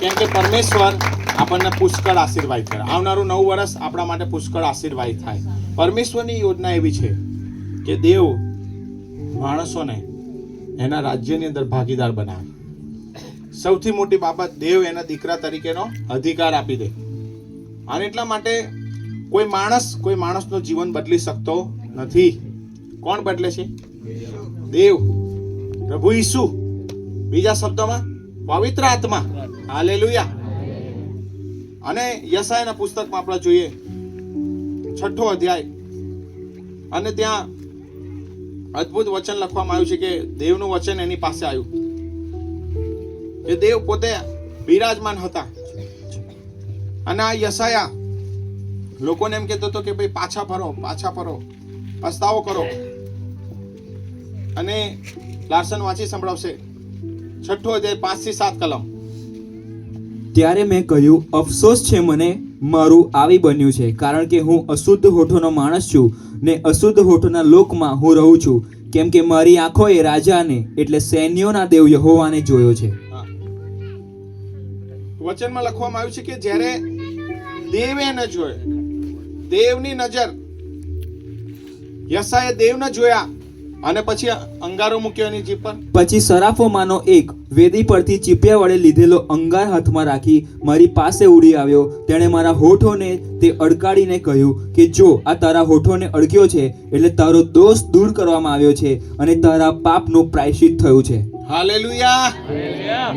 કેમ કે પરમેશ્વર આપણને પુષ્કળ આશીર્વાદ કરે. આવનારું નવું વર્ષ આપણા માટે પુષ્કળ આશીર્વાદ થાય. પરમેશ્વરની યોજના એવી છે કે દેવ માણસોને એના રાજ્યની અંદર ભાગીદાર બનાવે. સૌથી મોટી બાબત, દેવ એના દીકરા તરીકેનો અધિકાર આપી દે. અને એટલા માટે કોઈ માણસનું જીવન બદલી શકતો નથી. કોણ બદલે છે? દેવ, પ્રભુ ઈસુ, બીજા શબ્દોમાં પવિત્ર આત્મા. હાલેલુયા. અને યશાયાના પુસ્તકમાં આપણે જોઈએ 6 અધ્યાય, અને ત્યાં અદ્ભુત વચન લખવામાં આવ્યું છે કે દેવનું વચન એની પાસે આવ્યું કે દેવ પોતે બિરાજમાન હતા. અને આ યશાયા લોકોને એમ કહેતો હતો કે ભાઈ પાછા ફરો, પસ્તાવો કરો. અને લાર્સન વાંચી સંભળાવશે 6 અધ્યાય 5 થી 7 કલમ. ત્યારે મેં કહ્યું, અફસોસ છે મને, મારું આવી બન્યું છે, કારણ કે હું અશુદ્ધ હોઠોનો માણસ છું ને અશુદ્ધ હોઠોના લોકમાં હું રહું છું, કેમ કે મારી આંખોએ રાજાને એટલે સૈન્યોના દેવ યહોવાને જોયો છે. વચનમાં લખવામાં આવ્યું છે કે જ્યારે દેવે ન જોયો, દેવની નજર, યશાએ દેવને જોયા અને પછી અંગારો મૂક્યો એની જીભ પર. પછી સરાફોમાંનો એક વેદી પરથી ચીપિયા વડે લીધેલો અંગાર હાથમાં રાખી મારી પાસે ઉડી આવ્યો. તેણે મારા હોઠોને તે અડકાડીને કહ્યું કે જો આ તારા હોઠોને અડક્યો છે એટલે તારો દોષ દૂર કરવામાં આવ્યો છે અને તારા પાપનું પ્રાયશ્ચિત થયું છે. હાલેલુયા.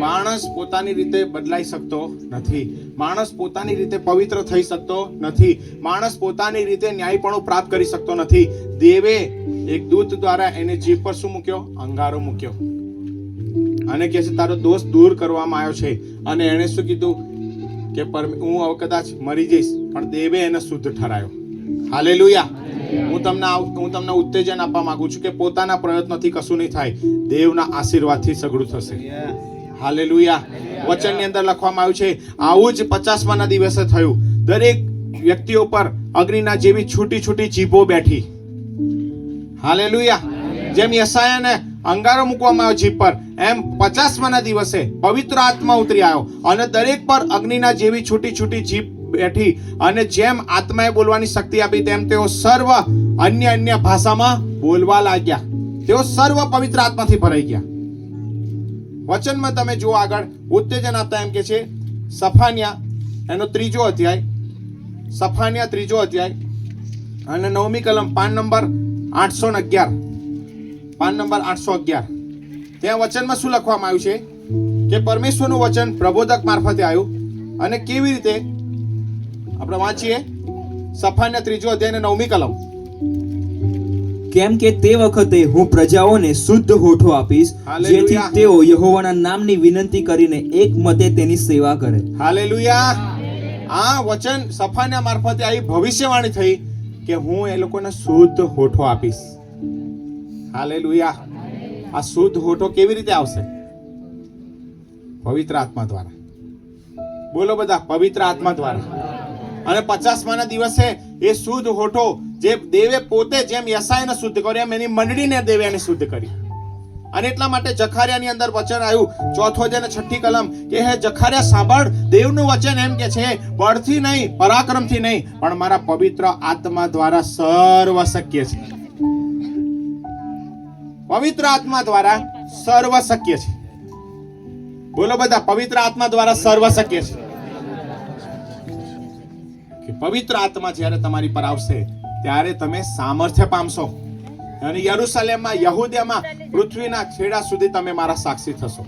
માણસ પોતાની રીતે બદલાઈ શકતો નથી. માણસ પોતાની રીતે પવિત્ર થઈ શકતો નથી. માણસ પોતાની રીતે ન્યાયપણું પ્રાપ્ત કરી શકતો નથી. દેવે એક દૂત દ્વારા એને જીભ પર શું મૂક્યો? અંગારો મૂક્યો. અને કહે છે તારો દોષ દૂર કરવામાં આવ્યો છે. અને એણે શું કીધું કે હું હવે કદાચ મરી જઈશ, પણ દેવે એને શુદ્ધ ઠરાયો. હાલેલુયા. હું તમને ઉત્તેજન આપવા માંગુ છું કે પોતાના પ્રયત્નોથી કશું નહીં થાય, દેવના આશીર્વાદથી સગળું થશે. હાલેલુયા. વચનની અંદર લખવામાં આવ્યું છે આવું જ 50મા દિવસે થયું. દરેક વ્યક્તિઓ પર અગ્નિના જેવી છૂટી છૂટી જીભો બેઠી. હાલેલુયા. જેમ યશાયાને અંગારો મૂકવામાં આવ્યો જીભ પર, એમ 50મા દિવસે પવિત્ર આત્મા ઉતરી આવ્યો અને દરેક પર અગ્નિના જેવી છૂટી છૂટી જીભ બેઠી. અને જેમ આત્માએ બોલવાની શક્તિ આપી, તેમ તેઓ સર્વ અન્ય ભાષામાં બોલવા લાગ્યા. તેઓ સર્વ પવિત્ર આત્માથી ભરાઈ ગયા. વચનમાં તમે જુઓ આગળ ઉત્તેજન આપતા એમ કે છે સફાનિયા એનો 3 અધ્યાય, સફાનિયા 3 અધ્યાય અને 9મી કલમ, પાન નંબર 811. ત્યાં વચનમાં શું લખવામાં આવ્યું છે કે પરમેશ્વરનું વચન પ્રબોધક મારફતે આવ્યું. અને કેવી રીતે આપણે વાંચીએ સફાનિયા 3 અધ્યાય અને 9મી કલમ. કેમ કે તે વખતે હું પ્રજાઓને શુદ્ધ હોઠો આપીશ, જેથી તેઓ યહોવાના નામની વિનંતી કરીને એક મતે તેની સેવા કરે. હાલેલુયા. આ વચન સફાનિયા મારફતે આવી ભવિષ્યવાણી થઈ કે હું એ લોકોને શુદ્ધ હોઠો આપીશ. હાલેલુયા. આ શુદ્ધ હોઠો કેવી રીતે આવશે? પવિત્ર આત્મા દ્વારા. બોલો બધા, પવિત્ર આત્મા દ્વારા. અને 50મા દિવસે એ શુદ્ધ હોઠો જે દેવે પોતે જેમ યશાયાને શુદ્ધ કર્યો, એમ એની મંડળીને દેવે એને શુદ્ધ કરી. અને એટલા માટે જખારિયાની અંદર વચન આવ્યું 4 અધ્યાય 6ઠી કલમ કે હે જખારિયા સાંભળ, દેવનું વચન એમ કે છે બળથી નહીં, પરાક્રમથી નહીં, પણ મારા પવિત્ર આત્મા દ્વારા સર્વ શક્ય છે. પવિત્ર આત્મા દ્વારા સર્વ શક્ય છે. બોલો બધા, પવિત્ર આત્મા દ્વારા સર્વ શક્ય છે. કે પવિત્ર આત્મા જ્યારે તમારી પર આવશે ત્યારે તમે સામર્થ્ય પામશો અને યરૂશલેમમાં, યહૂદિયામાં, પૃથ્વીના છેડા સુધી તમે મારા સાક્ષી થશો.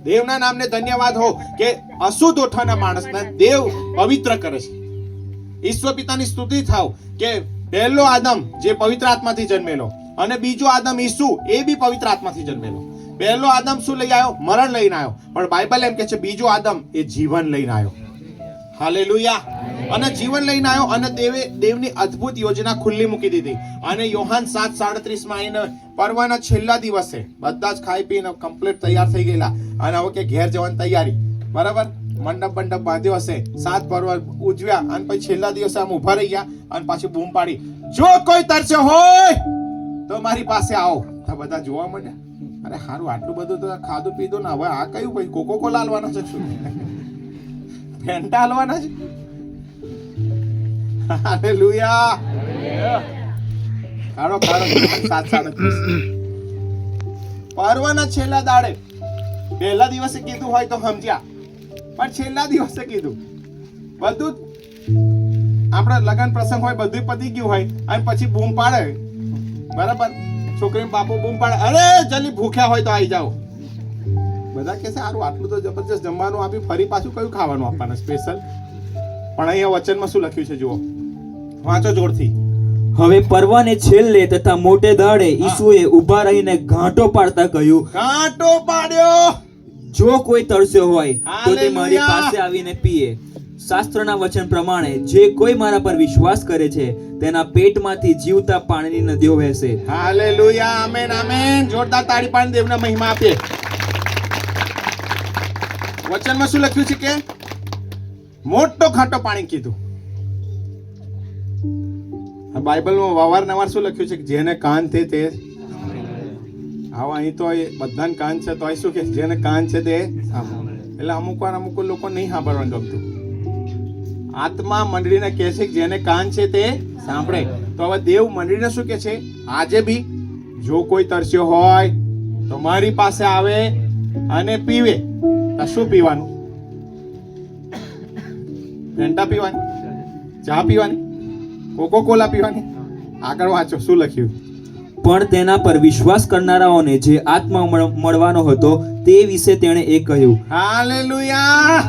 દેવના નામને ધન્યવાદ હો કે અશુદ્ધ ઓઠાના માણસને દેવ પવિત્ર કરે છે. ઈશ્વર પિતાની સ્તુતિ થાવ કે પહેલો આદમ જે પવિત્ર આત્માથી જન્મેલો અને બીજો આદમ ઈસુ એ બી પવિત્ર આત્માથી જન્મેલો. પહેલો આદમ શું લઈ આવ્યો? મરણ લઈને આવ્યો. પણ બાઇબલ એમ કે છે બીજો આદમ એ જીવન લઈને આવ્યો. હાલેલુયા. અને જીવન લઈને આવ્યો અને દેવની અદ્ભુત યોજના ખુલ્લી મૂકી દીધી. અને યોહાન 7:37 આવીને પર્વના છેલ્લા દિવસે બધા જ ખાઈ પીને કમ્પ્લીટ તૈયાર થઈ ગયેલા અને હવે કે ઘેર જવાની તૈયારી. બરાબર, મંડપ બાંધ્યો હશે, 7 પર્વ ઉજવ્યા અને પછી છેલ્લા દિવસે આમ ઉભા રહી ગયા અને પાછી બૂમ પાડી, જો કોઈ તરસ્યો હોય તો મારી પાસે આવો. બધા જોવા મળ્યા. અરે હારું, આટલું બધું તો ખાધું પીધું ને હવે આ કયું ભાઈ કોકો કોલા હાલવાના છે શું? ફેન્ટા હાલવાના છે? હાલેલુયા. ખાડો 7:37. પર્વના છેલ્લા દાડે પહેલા દિવસે કીધું હોય તો સમજ્યા, પણ છેલ્લા દિવસે કીધું બધું આપણે લગન પ્રસંગ હોય બધું પતી ગયું હોય અને પછી બૂમ પાડે, બરાબર, છોકરી બાપુ બૂમ પાડે, અરે જલ્દી ભૂખ્યા હોય તો આવી જાઓ. બધા કહે છે સારું આટલું તો જબરજસ્ત જમવાનું આપી, ફરી પાછું કયું ખાવાનું આપવાના સ્પેશિયલ? પણ અહીંયા વચનમાં શું લખ્યું છે જુઓ, વાંચો જોરથી. હવે પર્વને છેલ્લે તથા મોટે દાડે ઈસુએ ઊભા રહીને ઘાંટો પાડતા કહ્યું, ઘાંટો પાડ્યો. જો કોઈ તરસ્યો હોય તો તે મારી હાલેલુયા. પાસે આવીને પીએ. શાસ્ત્રના વચન પ્રમાણે જે કોઈ મારા પર વિશ્વાસ કરે છે તેના પેટમાંથી જીવતા પાણીની નદીઓ વહેશે. હાલેલુયા. Amen amen. જોરદાર તાળી પાડીને દેવને મહિમા આપીએ. વચનમાં શું લખ્યું છે કે મોટો ઘાટો પાણી કીધું. આ બાઇબલમાં વારંવાર શું લખ્યું છે કે જેને કાન છે તે આવો. અહીં તો બધાને કાન છે તો શું કે જેને કાન છે તે સાંભળે. એટલે અમુક લોકો નહીં સાંભળવાનું ગમતું. આત્મા મંડળીને કહે છે કે જેને કાન છે તે સાંભળે. તો હવે દેવ મંડળીને શું કહે છે? આજે બી જો કોઈ તરસ્યો હોય તો મારી પાસે આવે અને પીવે. તો શું પીવાનું? ફેન્ટા પીવાની? ચા પીવાની? કોકો કોલા પીવાની? આગળ વાંચો શું લખ્યું. પણ તેના પર વિશ્વાસ કરનારાઓને જે આત્મા મળવાનો હતો તે વિશે તેણે એ કહ્યું. હાલેલુયા.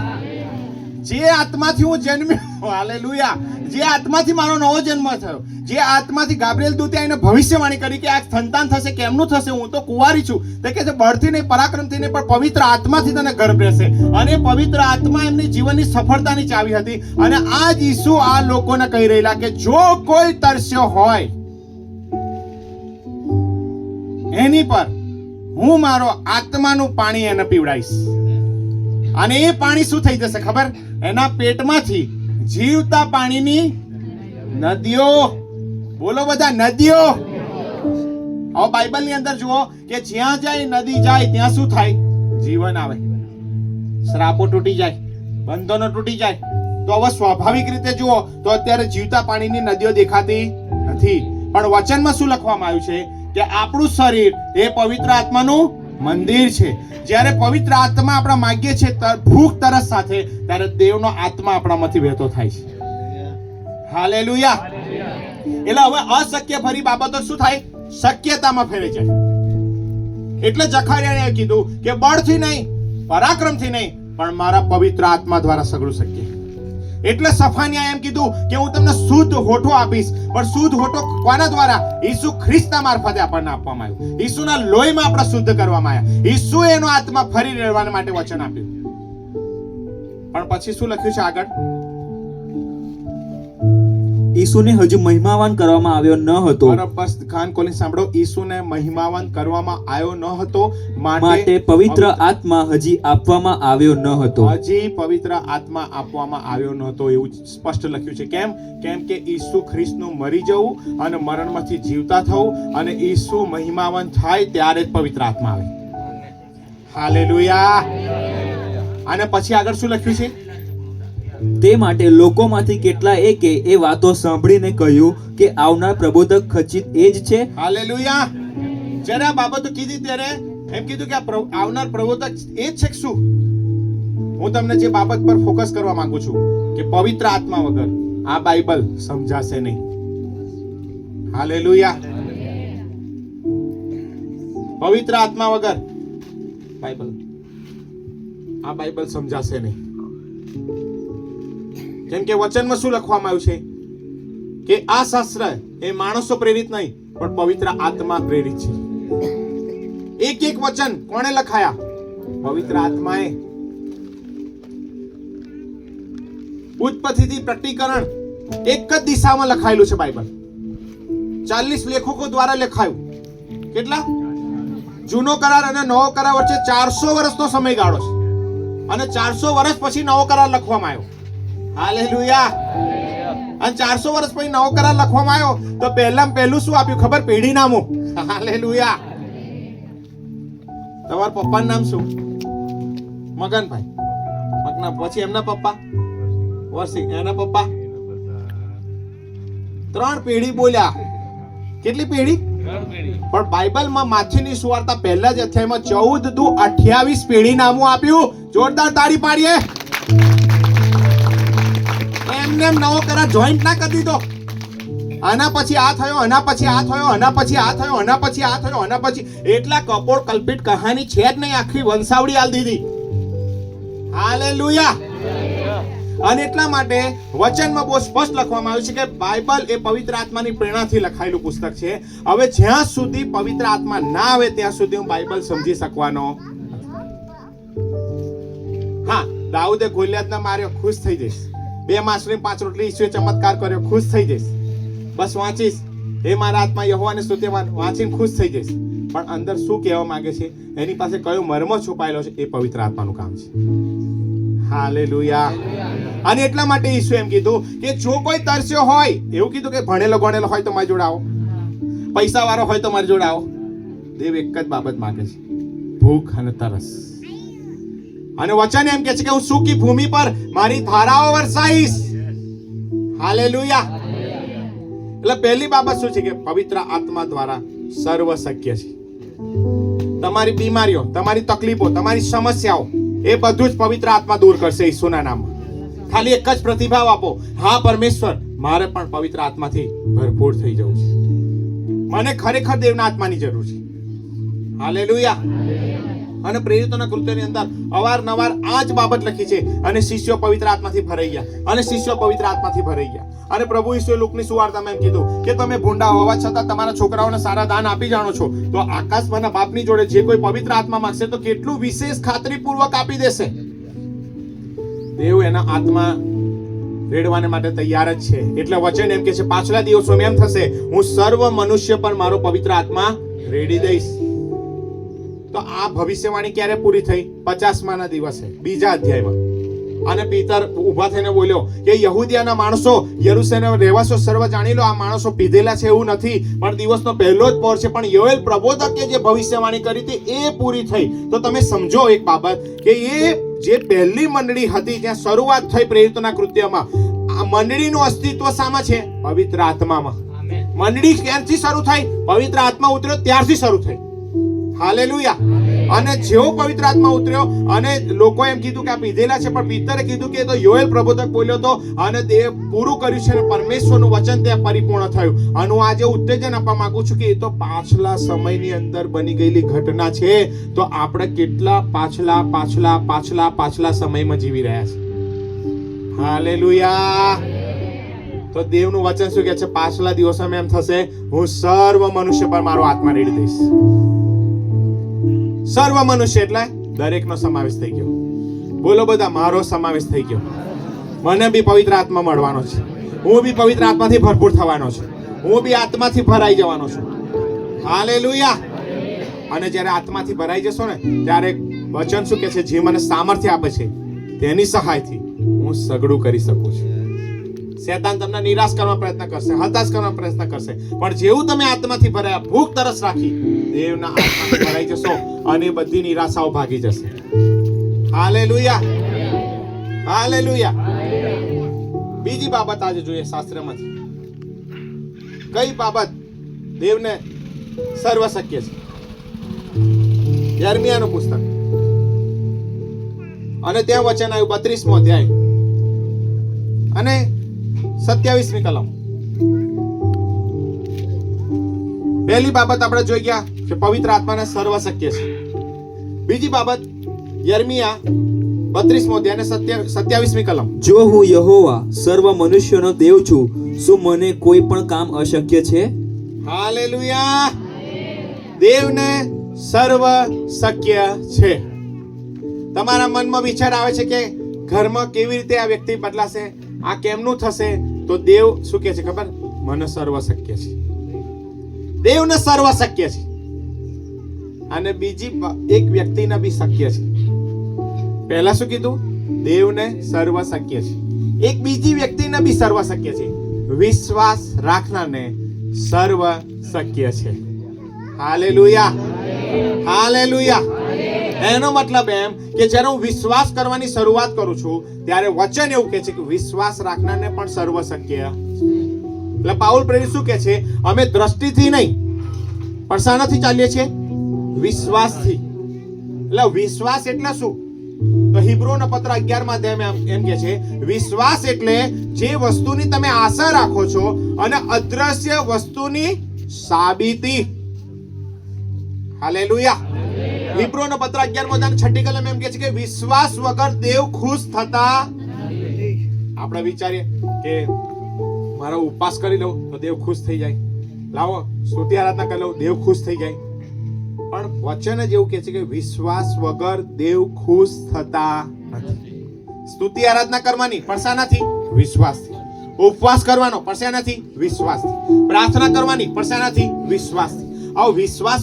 જે આત્માથી હું જન્મ્યો, હાલેલુયા, જે આત્માથી મારો નવો જન્મ થયો, જે આત્માથી ગાબ્રિએલ દૂતે આવીને ભવિષ્યવાણી કરી કે આ સંતાન થશે, કેમનું થશે, હું તો કુંવારી છું, તે કહે છે બળથી નહીં, પરાક્રમથી નહીં, પણ પવિત્ર આત્માથી તને ગર્ભ રહેશે. અને પવિત્ર આત્મા એમની જીવનની સફળતાની ચાવી હતી. અને આ જ ઈસુ આ લોકોને કહી રહેલા કે જો કોઈ તરસ્યો હોય એની પર હું મારો આત્માનું પાણી એને પીવડાવીશ. અને એ પાણી શું થઈ જશે ખબર? એના પેટમાંથી જીવતા પાણીની નદીઓ. બોલો બધા, નદીઓ. હવે બાઇબલની અંદર જુઓ કે જ્યાં જાય નદી જાય ત્યાં શું થાય? જીવન આવે, શ્રાપો તૂટી જાય, બંધનો તૂટી જાય. તો હવે સ્વાભાવિક રીતે જુઓ તો અત્યારે જીવતા પાણીની નદીઓ દેખાતી નથી. પણ વચનમાં શું લખવામાં આવ્યું છે કે આપણું શરીર એ પવિત્ર આત્માનું મંદિર છે. જ્યારે પવિત્ર આત્મા આપણા માગીએ છે ભૂખ તરસ સાથે, ત્યારે દેવનો આત્મા આપણામાંથી વહેતો થાય છે. હાલેલુયા. એટલે હવે અશક્ય ભરી બાબતો શું થાય? શક્યતામાં ફેરે જાય. એટલે જખારિયાએ કીધું કે બળથી નહીં, પરાક્રમથી નહીં, પણ મારા પવિત્ર આત્મા દ્વારા સગળું શક્ય. એટલે સફાનિયાએ એમ કીધું કે હું તમને શુદ્ધ હોઠો આપીશ. પણ શુદ્ધ હોઠો કોના દ્વારા? ઈસુ ખ્રિસ્તના મારફતે આપણને આપવામાં આવ્યું. ઈસુના લોહીમાં આપણે શુદ્ધ કરવામાં આવ્યા. ઈસુએ એનો આત્મા ફરી રહેવા માટે વચન આપ્યું. પણ પછી શું લખ્યું છે આગળ? ઈસુને હજુ મહિમાવાન કરવામાં આવ્યો ન હતો. બસ કાન ખોલીને સાંભળો. ઈસુને મહિમાવાન કરવામાં આવ્યો ન હતો, માટે પવિત્ર આત્મા હજી આપવામાં આવ્યો ન હતો. હજી પવિત્ર આત્મા આપવામાં આવ્યો ન હતો એવું સ્પષ્ટ લખ્યું છે. કેમ કે ઈસુ ખ્રિસ્તનું મરી જવું અને મરણમાંથી જીવતા થવું અને ઈસુ મહિમાવાન થાય ત્યારે જ પવિત્ર આત્મા આવે. હાલેલુયા. અને પછી આગળ શું લખ્યું છે? તે માટે લોકોમાંથી કેટલા એકે એ વાતો સાંભળીને કહ્યું કે આવનાર પ્રબોધક ખચિત એ જ છે. હાલેલુયા. જ્યારે આ બાબતો કીધી ત્યારે એમ કીધું કે આવનાર પ્રબોધક એ જ છે કે શું? હું તમને જે બાબત પર ફોકસ કરવા માંગુ છું કે પવિત્ર આત્મા વગર આ બાઇબલ સમજાશે નહીં. હાલેલુયા. પવિત્ર આત્મા વગર આ બાઇબલ સમજાશે નહીં. કેમ કે વચનમાં શું લખવામાં આવ્યું છે કે આ શાસ્ત્ર એ માણસો પ્રેરિત નહીં, પણ પવિત્ર આત્મા પ્રેરિત છે. એક એક વચન કોણે લખાયા? પવિત્ર આત્માએ. ઉત્પત્તિથી પ્રકટીકરણ એક જ દિશામાં લખાયેલું છે બાઇબલ. 40 લેખકો દ્વારા લખાયું. કેટલા? જૂનો કરાર અને નવો કરાર વચ્ચે 400 વર્ષનો સમયગાળો છે. અને 400 વર્ષ પછી નવો કરાર લખવામાં આવ્યો. હાલેલુયા. અને 400 વર્ષ પછી નવો કરાર લખવામાં આવ્યો તો પહેલું શું આપ્યું ખબર? પેઢીનામું. હાલેલુયા. તમારા પપ્પાનું નામ શું? મગનભાઈ. મગના પછી એમના પપ્પા વરસિંહ, એના પપ્પા 3 પેઢી બોલ્યા. કેટલી પેઢી? પણ બાઇબલમાં માથીની સુવાર્તા પહેલા જ અધ્યાયમાં 14-28 પેઢી નામું આપ્યું. જોરદાર તાળી પાડીએ. એમને નવો કરા જોઈન્ટ ના કરી દીધો. આના પછી આ થયો, આના પછી આ થયો, આના પછી આ થયો, આના પછી આ થયો, આના પછી એટલા કપોળ કલ્પિત કહાની છે જ નહીં. આખી વંશાવળી આલ દીધી. હાલેલુયા. અને એટલા માટે વચનમાં બહુ સ્પષ્ટ લખવામાં આવ્યું છે કે બાઇબલ એ પવિત્ર આત્માની પ્રેરણાથી લખાયેલું પુસ્તક છે. હવે જ્યાં સુધી પવિત્ર આત્મા ના આવે ત્યાં સુધી હું બાઇબલ સમજી શકવાનો. હા, દાઉદે ગોલિયાતને માર્યો, ખુશ થઈ જઈશ. 2 માસની 5 રોટલી ઈસુએ ચમત્કાર કર્યો, ખુશ થઈ જઈશ. બસ વાંચીશ, હે મારા આત્મા યહોવાને સ્તુતિ, વાંચીને ખુશ થઈ જઈશ. પણ અંદર શું કહેવા માંગે છે, એની પાસે કયો મર્મ છુપાયેલો છે, એ પવિત્ર આત્માનું કામ છે. હાલેલુયા. અને એટલા માટે ઈસુ એમ કીધું કે જો કોઈ તરસ્યો હોય, એવું કીધું કે ભણેલો ગણેલો હોય તો મારી જોડે આવો, પૈસા વાળો હોય તો મારી જોડે આવો. દેવ એક જ બાબત માંગે છે, ભૂખ અને તરસ. અને વચન એમ કે છે કે હું સૂકી ભૂમિ પર મારી ધારાઓ વરસાઈશ. હાલેલુયા. એટલે પહેલી બાબત શું છે કે પવિત્ર આત્મા દ્વારા સર્વ શક્ય છે. તમારી બીમારીઓ, તમારી તકલીફો, તમારી સમસ્યાઓ, એ બધું જ પવિત્ર આત્મા દૂર કરશે ઈસુના નામમાં. ખાલી એક જ પ્રતિભાવ આપો, હા પરમેશ્વર, મારે પણ પવિત્ર આત્માથી ભરપૂર થઈ જવું છે. મને ખરેખર દેવના આત્માની જરૂર છે. હાલેલુયા. અને પ્રેરિતોના કૃત્યોની અંદર અવારનવાર આ જ બાબત લખી છે. અને શિષ્યો પવિત્ર આત્માથી ભરાઈ ગયા, અને શિષ્યો પવિત્ર આત્માથી ભરાઈ ગયા. અને પ્રભુ ઈસુએ લુકની સુવાર્તામાં એમ કીધું કે તમે ભૂંડા હોવા છતાં તમારા છોકરાઓને સારા દાન આપી જાણો છો, તો આકાશમાંના બાપની જોડે જે કોઈ પવિત્ર આત્મા માંગશે તો કેટલું વિશેષ ખાતરીપૂર્વક આપી દેશે. દેવ એના આત્મા રેડવાને માટે તૈયાર જ છે. એટલે વચન એમ કે છે, પાછલા દિવસોમાં એમ થશે, હું સર્વ મનુષ્ય પર મારો પવિત્ર આત્મા રેડી દઈશ. તો આ ભવિષ્યવાણી ક્યારે પૂરી થઈ? 50માના દિવસે, 2 અધ્યાયમાં. અને પિતર ઊભા થઈને બોલ્યો કે યહૂદિયાના માણસો, યરૂશલેમ રહેવાસીઓ સર્વ જાણી લો, આ માણસો પીધેલા છે એવું નથી, પણ દિવસનો પહેલો જ પહોર છે. પણ યોએલ પ્રબોધકે જે ભવિષ્યવાણી કરી હતી એ પૂરી થઈ. તો તમે સમજો એક બાબત કે એ જે પહેલી મંડળી હતી, જ્યાં શરૂઆત થઈ પ્રેરિતોના કૃત્યમાં, આ મંડળીનું અસ્તિત્વ શામાં છે? પવિત્ર આત્મામાં. મંડળી ક્યારથી શરૂ થઈ? પવિત્ર આત્મા ઉતર્યો ત્યારથી શરૂ થઈ. હાલેલુયા. અને જેવો પવિત્ર આત્મા ઉતર્યો અને લોકો એમ કીધું કે આ પીધેલા છે, પણ પિતરે કીધું કે તો યોએલ પ્રબોધક બોલ્યો તો, અને દેવ પૂરું કર્યું છે, અને પરમેશ્વરનું વચન ત્યાં પરિપૂર્ણ થયું. અને હું આજે ઉત્તેજન આપવા માંગુ છું કે એ તો પાછલા સમયની અંદર બની ગયેલી ઘટના છે. તો આપણે કેટલા પાછલા સમયમાં જીવી રહ્યા છે. હાલેલુયા. તો દેવનું વચન શું કહે છે? પાછલા દિવસોમાં એમ થશે, હું સર્વ મનુષ્ય પર મારો આત્મા રેડી દઈશ. સર્વ મનુષ્ય એટલે દરેકનો સમાવેશ થઈ ગયો. બોલો બધા, મારો સમાવેશ થઈ ગયો. મને બી પવિત્ર આત્મા મળવાનો છે. હું બી પવિત્ર આત્માથી ભરપૂર થવાનો છું. હું બી આત્માથી ભરાઈ જવાનો છું. હાલેલુયા. અને જ્યારે આત્માથી ભરાઈ જશો ને, ત્યારે વચન શું કહે છે? જે મને સામર્થ્ય આપે છે તેની સહાયથી હું સગડું કરી શકું છું. શેતાન તમને નિરાશ કરવા પ્રયત્ન કરશે, હતાશ કરવા પ્રયત્ન કરશે, પણ જેવું તમે આત્માથી ભરાયા, ભૂખ તરસ રાખી, દેવના આત્માથી ભરાઈ જશો અને બધી નિરાશાઓ ભાગી જશે. હાલેલુયા. હાલેલુયા. બીજી બાબત આજે જોઈએ શાસ્ત્રમાંથી. કઈ બાબત દેવને સર્વ શક્ય છે? યર્મિયાનું પુસ્તક, અને ત્યાં વચન આવ્યું 32મો અધ્યાય અને 27મી કલમ. પહેલી બાબત આપણે જોઈ ગયા કે પવિત્ર આત્માને સર્વ શક્ય છે. બીજી બાબત યર્મિયા 32મો અધ્યાય અને 27મી કલમ. જો હું યહોવા સર્વ મનુષ્યનો દેવ છું, શું મને કોઈ પણ કામ અશક્ય છે? હાલેલુયા. દેવને સર્વ શક્ય છે. તમારા મનમાં વિચાર આવે છે કે ઘરમાં કેવી રીતે આ વ્યક્તિ બદલાશે, આ કેમનું થશે? તો દેવ શું કહે છે ખબર? મને સર્વ શક્ય છે. દેવને સર્વ શક્ય છે. અને બીજી એક વ્યક્તિને બી શક્ય છે. પહેલા શું કીધું? દેવને સર્વ શક્ય છે. એક બીજી વ્યક્તિને બી સર્વ શક્ય છે. વિશ્વાસ રાખનારને સર્વ શક્ય છે. હાલેલુયા. હાલેલુયા. એનો મતલબ એમ કે જ્યારે હું વિશ્વાસ કરવાની શરૂઆત કરું છું ત્યારે વચન એવું કહે છે કે વિશ્વાસ રાખનારને પણ સર્વ શક્ય. એટલે પાઉલ પ્રેરિત શું કહે છે? અમે દ્રષ્ટિથી નહીં પણ શાનાથી ચાલીએ છીએ? વિશ્વાસથી. એટલે વિશ્વાસ એટલે શું? તો હિબ્રુના પત્ર 11 માં અધ્યાયમાં એમ કહે છે વિશ્વાસ એટલે જે વસ્તુની તમે આશા રાખો છો અને અદ્રશ્ય વસ્તુની સાબિતી. હાલેલુયા. હિબ્રુના પત્ર 11 માં અધ્યાય 6 કલમ એમ કહે છે કે વિશ્વાસ વગર દેવ ખુશ થતા. આપણે વિચારીએ કે મારો ઉપવાસ કરી લઉં તો દેવ ખુશ થઈ જાય, લાવો સ્તુતિ આરાધના કરી લઉં દેવ ખુશ થઈ જાય. પણ વચન જ એવું કહે છે કે વિશ્વાસ વગર દેવ ખુશ થતા નથી. સ્તુતિ આરાધના કરવાની પણ શાનાથી? વિશ્વાસથી. ઉપવાસ કરવાનો પણ શાનાથી? વિશ્વાસથી. પ્રાર્થના કરવાની પણ શાનાથી? વિશ્વાસથી. આવો વિશ્વાસ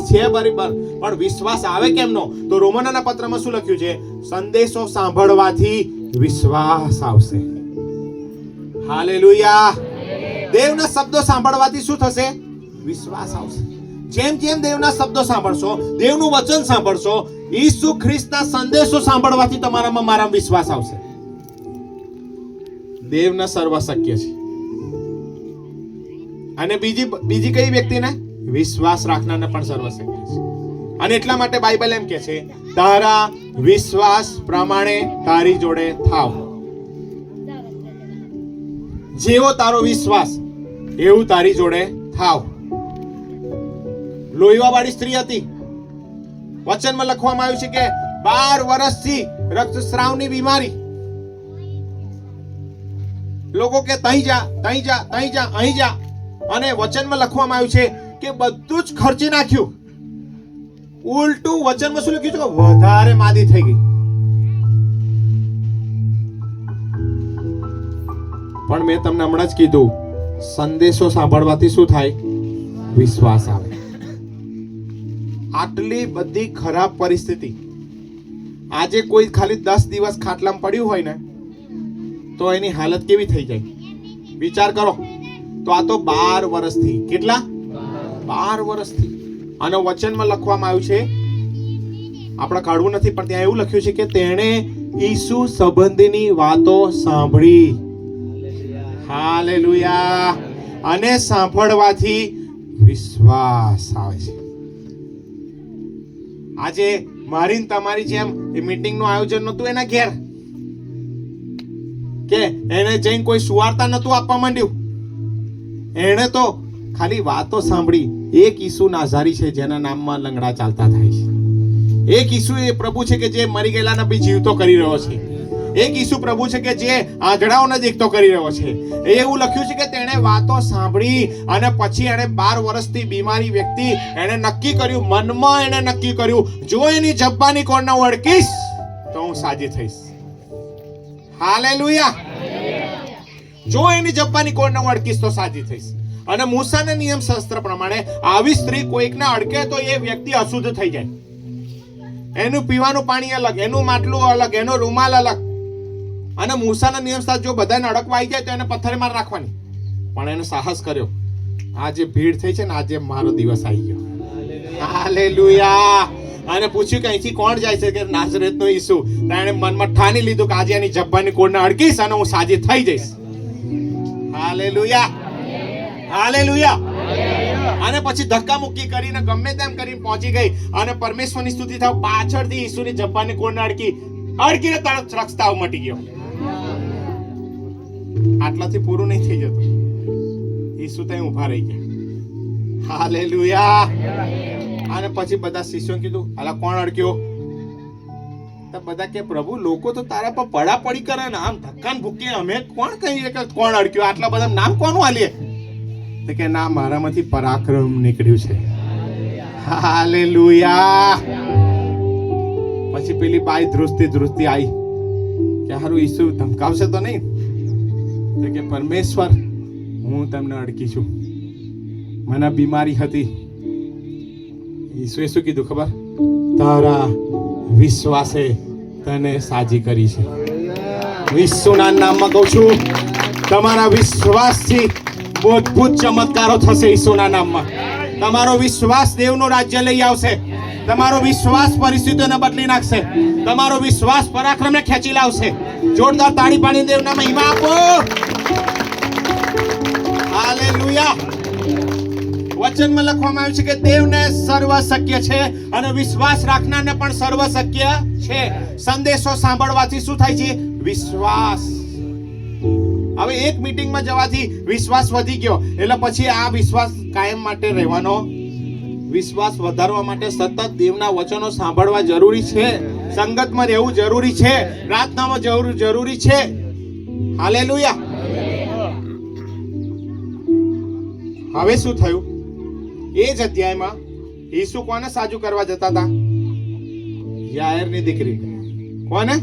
છે બરાબર, પણ વિશ્વાસ આવે કેમનો? તો રોમનના પત્રમાં શું લખ્યું છે? સંદેશો સાંભળવાથી વિશ્વાસ આવશે. હાલેલુયા. દેવના શબ્દો સાંભળવાથી શું થશે? વિશ્વાસ આવશે. જેમ જેમ દેવના શબ્દો સાંભળશો, દેવનું વચન સાંભળશો, ઈસુ ખ્રિસ્તના સંદેશો સાંભળવાથી તમારામાં મારામાં વિશ્વાસ આવશે. દેવના સર્વ શક્ય છે. અને બીજી કઈ વ્યક્તિને? વિશ્વાસ રાખનારને પણ સર્વ શક્ય છે. અને એટલા માટે બાઇબલ એમ કહે છે તારા વિશ્વાસ પ્રમાણે તારી જોડે થાવ. જેવો તારો વિશ્વાસ એવું તારી જોડે થાવ. લોહીવાળી સ્ત્રી હતી. વચનમાં લખવામાં આવ્યું છે કે 12 વર્ષથી રક્તસ્રાવની બીમારી. લોકો કે તહીં જા અહીં જા. અને વચનમાં લખવામાં આવ્યું છે કે બધું જ ખર્ચી નાખ્યું. ઉલટું વચનમાં શું લખ્યું છે? વધારે માદી થઈ ગઈ. પણ મેં તમને હમણાં જ કીધું સંદેશો સાંભળવાથી શું થાય? વિશ્વાસ આવે. આટલી બધી ખરાબ પરિસ્થિતિ, આજે કોઈ ખાલી 10 દિવસ ખાટલામાં પડ્યું હોય ને તો એની હાલત કેવી થઈ જાય? વિચાર કરો. તો આ તો 12 વર્ષથી. કેટલા? 12 વર્ષથી. અને વચનમાં લખવામાં આવ્યું છે, આપણે કાઢવું નથી પણ ત્યાં એવું લખ્યું છે કે તેણે ઈસુ સંબંધીની વાતો સાંભળી. હાલેલુયા. અને સાંભળવાથી વિશ્વાસ આવે છે. આજે મારી તમારી જેમ એ મીટિંગનું આયોજન નતું એના ઘેર, કે એને જઈને કોઈ સુવાર્તા નતું આપવા માંડ્યું. એને તો ખાલી વાતો સાંભળી. એક ઈસુ નાઝારી છે જેના નામમાં લંગડા ચાલતા થાય છે. એક ઈસુ એ પ્રભુ છે કે જે મરી ગયેલાને બી જીવતો કરી રહ્યો છે. એક ઈસુ પ્રભુ છે કે જે આંધળાઓને દેખતો કરી રહ્યો છે. એવું લખ્યું છે કે તેણે વાતો સાંભળી અને પછી એણે 12 વર્ષથી બીમારી વ્યક્તિ એણે નક્કી કર્યું, મનમાં એણે નક્કી કર્યું, જો એની જબ્બાની કોરને ઓળખીશ તો હું સાજી થઈશ. હાલેલુયા. જો એની જબ્બાની કોરને ઓળખીશ તો સાજી થઈશ. અને મૂસાના નિયમ શાસ્ત્ર પ્રમાણે આવી સ્ત્રી કોઈકને અડકે તો એ વ્યક્તિ અશુદ્ધ થઈ જાય. એનું પીવાનું પાણી અલગ, એનું માટલું અલગ, એનો રૂમાલ અલગ. અને મૂસાના નિયમ શાસ્ત્ર જો બધાને અડકવા આવી જાય તો એને પથ્થરે માર નાખવાની. પણ એને સાહસ કર્યો. આજે ભીડ થઈ છે ને, આજે મારો દિવસ આવી ગયો. હાલેલુયા. અને પૂછ્યું કે અહીંથી કોણ જાય છે? કે નાઝરેતનો ઈસુ. એણે મનમાં ઠાની લીધું કે આજે એની જબ્બાની કોરને અડકીશ અને હું સાજી થઈ જઈશ. હાલેલુયા. હાલેલુયા. અને પછી ધક્કા મુક્કી કરીને ગમે તેમ કરીને પહોંચી ગઈ અને પરમેશ્વરની સ્તુતિ થાવ. પાછળથી ઈસુની જબ્બાની કોરને અડકીને તરત રસ્તાઓ મટી ગયો. આટલાથી પૂરું નહીં થઈ જતું. ઈસુ ત્યાં ઊભા રહી ગયા. હાલેલુયા. અને પછી બધા શિષ્યોને કીધું અલા કોણ અડક્યો? તો બધા કે પ્રભુ લોકો તો તારા પર પડાપડી કરે ને આમ ધક્કાને ભૂકી, અમે કોણ કહીએ કે કોણ અડક્યો? આટલા બધા નામ કોનું આલીએ? તો કે ના, મારામાંથી પરાક્રમ નીકળ્યું છે. હાલેલુયા. પછી પેલી બાઈ ધ્રુજતી આવી કે હારું ઈસુ ધમકાવશે તો નહીં? તો કે પરમેશ્વર હું તમને અડકી છું, મને બીમારી હતી. ઈસુએ શું કીધું ખબર? તારા વિશ્વાસે તને સાજી કરી છે. ઈસુના નામમાં કહું છું, તમારા વિશ્વાસથી અદ્ભુત ચમત્કારો થશે. ઈસુના નામમાં તમારો વિશ્વાસ દેવનું રાજ્ય લઈ આવશે. તમારો વિશ્વાસ પરિસ્થિતિઓને બદલી નાખશે. તમારો વિશ્વાસ પરાક્રમને ખેંચી લાવશે. જોરદાર તાળી પાડીને દેવના મહિમા આપો. હાલેલુયા. વચનમાં લખવામાં આવ્યું છે કે દેવને સર્વ શક્ય છે અને વિશ્વાસ રાખનારને પણ સર્વ શક્ય છે. સંદેશો સાંભળવાથી શું થાય છે? વિશ્વાસ. હવે એક મીટિંગમાં જવાથી વિશ્વાસ વધી ગયો એટલે પછી આ વિશ્વાસ કાયમ માટે રહેવાનો. વિશ્વાસ વધારવા માટે સતત દેવના વચનો સાંભળવા જરૂરી છે. સંગતમાં રહેવું જરૂરી છે. પ્રાર્થનામાં જરૂરી છે. હાલેલુયા. હવે શું થયું? એ જ અધ્યાયમાં ઈસુ કોને સાજુ કરવા જતા હતા? યાયરની દીકરી. કોને?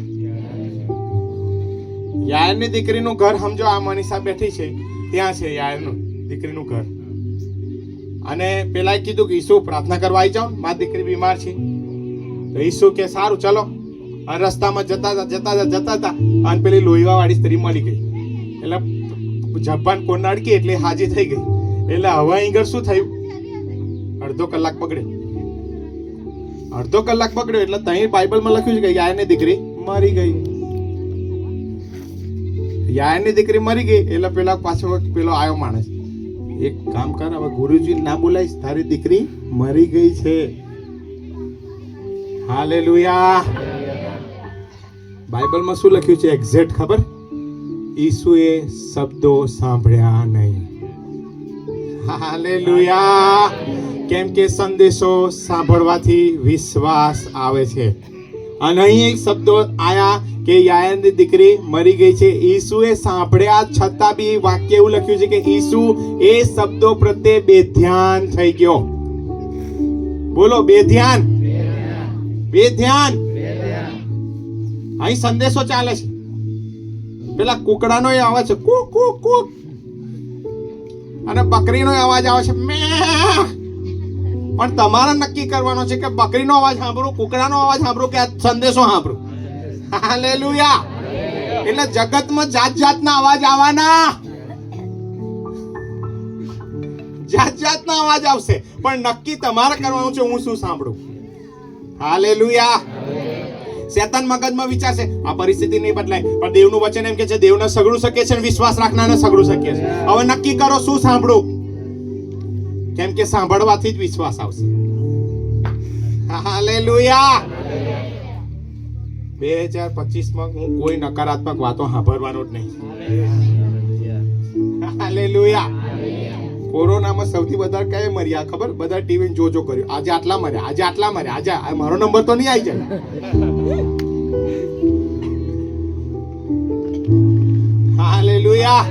યાયરની દીકરીનું ઘર સમજો. આ મનીષા બેઠી છે ત્યાં છે યાયરનું દીકરીનું ઘર. અને પેલા કીધું કે ઈસુ પ્રાર્થના કરવા આવી જાઓ, મારી દીકરી બીમાર છે. તો ઈસુ કે સારું ચલો. અને રસ્તામાં જતા હતા અને પેલી લોહીવા વાળી સ્ત્રી મળી ગઈ. એટલે જપાન કોણ અડકી એટલે હાજી થઈ ગઈ. એટલે હવે અહીં શું થયું? અડધો કલાક બગડ્યો એટલે ત્યાં બાઇબલમાં લખ્યું છે કે યાયરની દીકરી મરી ગઈ. યાયરની દીકરી મરી ગઈ એટલે પેલા પાછો પેલો આવ્યો માણસ. એક કામ કર, હવે ગુરુજી ના બોલાઈશ, તારી દીકરી મરી ગઈ છે. હાલેલુયા. બાઇબલમાં શું લખ્યું છે એક્ઝેક્ટ ખબર? ઈસુએ શબ્દો સાંભળ્યા નહીં. હાલેલુયા. કેમ કે સંદેશો સાંભળવાથી વિશ્વાસ આવે છે. અને અહીં એક શબ્દો આયા કે યાયરની દીકરી મરી ગઈ છે. ઈસુએ સાંભળ્યા છતાં બી વાક્ય એવું લખ્યું છે કે ઈસુ એ શબ્દો પ્રત્યે બેધ્યાન થઈ ગયો. બોલો, બેધ્યાન. અહીં સંદેશો ચાલે છે. પેલા કુકડાનો અવાજ છે કુક કુક કુક, અને બકરીનો અવાજ આવે છે મે. પણ તમારે નક્કી કરવાનો છે કે બકરીનો અવાજ સાંભળો, કુકડાનો અવાજ સાંભળો કે આ સંદેશો સાંભળો. હાલેલુયા. એટલે જગતમાં જાતના અવાજ આવવાના, જાતના અવાજ આવશે, પણ નક્કી તમારે કરવાનું છે હું શું સાંભળું. હાલેલુયા. શેતાન મગજમાં વિચારશે આ પરિસ્થિતિ નહીં બદલાય, પણ દેવનું વચન એમ કે છે દેવને સગળું શક્ય છે અને વિશ્વાસ રાખનારને સગળું શક્ય છે. હવે નક્કી કરો શું સાંભળું. કેમ કે સાંભળવાથી જ વિશ્વાસ આવશે. હાલેલુયા. 2025માં હું કોઈ નકારાત્મક વાતો સાંભળવાનો જ નહીં. હાલેલુયા. કોરોનામાં સૌથી વધારે કઈ મર્યા ખબર? બધા ટીવી જોજો કર્યું. આજે આટલા મર્યા, આજે આટલા મર્યા, આજે મારો નંબર તો નહીં આવી જાય. હાલેલુયા.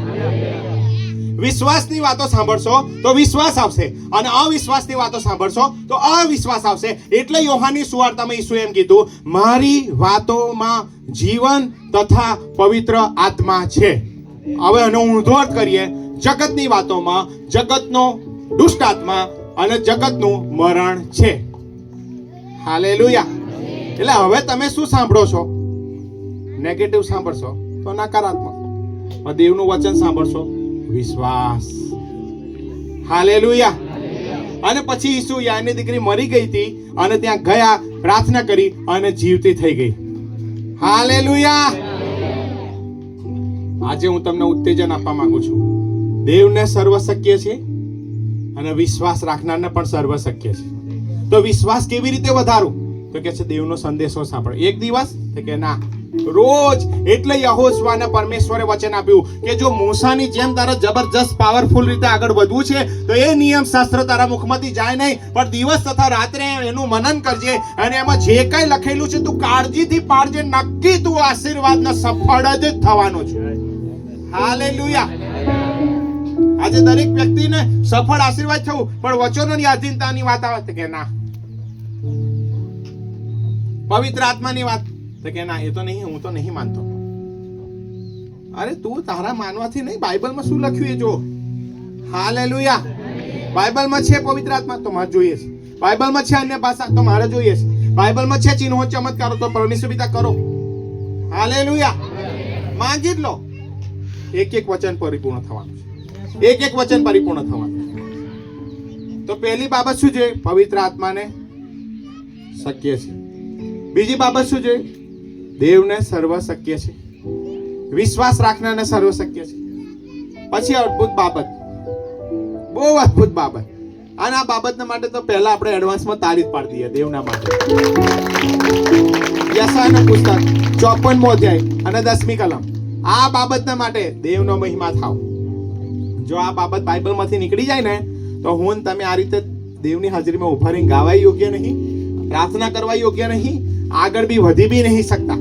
વિશ્વાસની વાતો સાંભળશો તો વિશ્વાસ આવશે, અને અવિશ્વાસની વાતો સાંભળશો તો અવિશ્વાસ આવશે. એટલે યોહાનની સુવાર્તામાં ઈસુએ એમ કીધું, મારી વાતોમાં જીવન તથા પવિત્ર આત્મા છે. હવે એનો ઊંધો અર્થ કરીએ, જગતની વાતોમાં જગતનો દુષ્ટ આત્મા અને જગતનું મરણ છે. હાલેલુયા. એટલે હવે તમે શું સાંભળો છો? નેગેટિવ સાંભળશો તો નકારાત્મક, દેવનું વચન સાંભળશો વિશ્વાસ. હાલેલુયા. અને પછી ઈસુ યાયરની દીકરી મરી ગઈ હતી અને ત્યાં ગયા, પ્રાર્થના કરી અને જીવતી થઈ ગઈ. હાલેલુયા. આજે હું તમને ઉત્તેજન આપવા માંગુ છું. દેવને સર્વ શક્ય છે અને વિશ્વાસ રાખનારને પણ સર્વ શક્ય છે. તો વિશ્વાસ કેવી રીતે વધારું? તો કે છે દેવનો સંદેશો સાંભળો. એક દિવસ તો કે ના, રોજ. એટલે યહોશુઆને પરમેશ્વરે વચન આપ્યું કે જો મૂસાની જેમ તારે જબરજસ્ત પાવરફુલ રીતે આગળ વધવું છે તો એ નિયમ શાસ્ત્ર તારા મુખમાંથી જાય નહીં, પણ દિવસ તથા રાત્રે એનું મનન કરજે, અને એમાં જે કઈ લખેલું છે તું કાળજીથી પાડજે. નક્કી તું આશીર્વાદને સફળ જ થવાનો છે. હાલેલુયા. આજે દરેક વ્યક્તિને સફળ આશીર્વાદ થવું, પણ વચનોની આધીનતાની વાત આવે કે ના, પવિત્ર આત્માની વાત કે ના, એ તો નહીં, હું તો નહીં માનતો. અરે તું તારા માનવાથી નહીં, બાઇબલમાં શું લખ્યું એ જો. હાલેલુયા. બાઇબલમાં છે પવિત્ર આત્મા તો મારે જોઈએ છે. બાઇબલમાં છે અન્ય ભાષા તો મારે જોઈએ છે. બાઇબલમાં છે ચિહ્નો ચમત્કારો તો પરમેશ્વર પિતા કરો. હાલેલુયા. માંગી જ લો. એક વચન પરિપૂર્ણ થવાનું છે. એક વચન પરિપૂર્ણ થવાનું. તો પહેલી બાબત શું છે? પવિત્ર આત્માને શક્ય છે. બીજી બાબત શું છે? દેવને સર્વ શક્ય છે. વિશ્વાસ રાખનારને સર્વ શક્ય છે. પછી અદ્ભુત બાબત, બહુ અદ્ભુત બાબત, અને આ બાબતના માટે તો પહેલા આપણે એડવાન્સમાં તારીફ પાડી દઈએ દેવના માટે. યશાયાનું પુસ્તક 54મો અધ્યાય અને 10મી કલમ. આ બાબતના માટે દેવનો મહિમા થાવ. જો આ બાબત બાઇબલમાંથી નીકળી જાય ને તો હું તમે આ રીતે દેવની હાજરીમાં ઉભા રહીને ગાવા યોગ્ય નહીં, પ્રાર્થના કરવા યોગ્ય નહીં, આગળ બી વધી બી નહીં શકતા.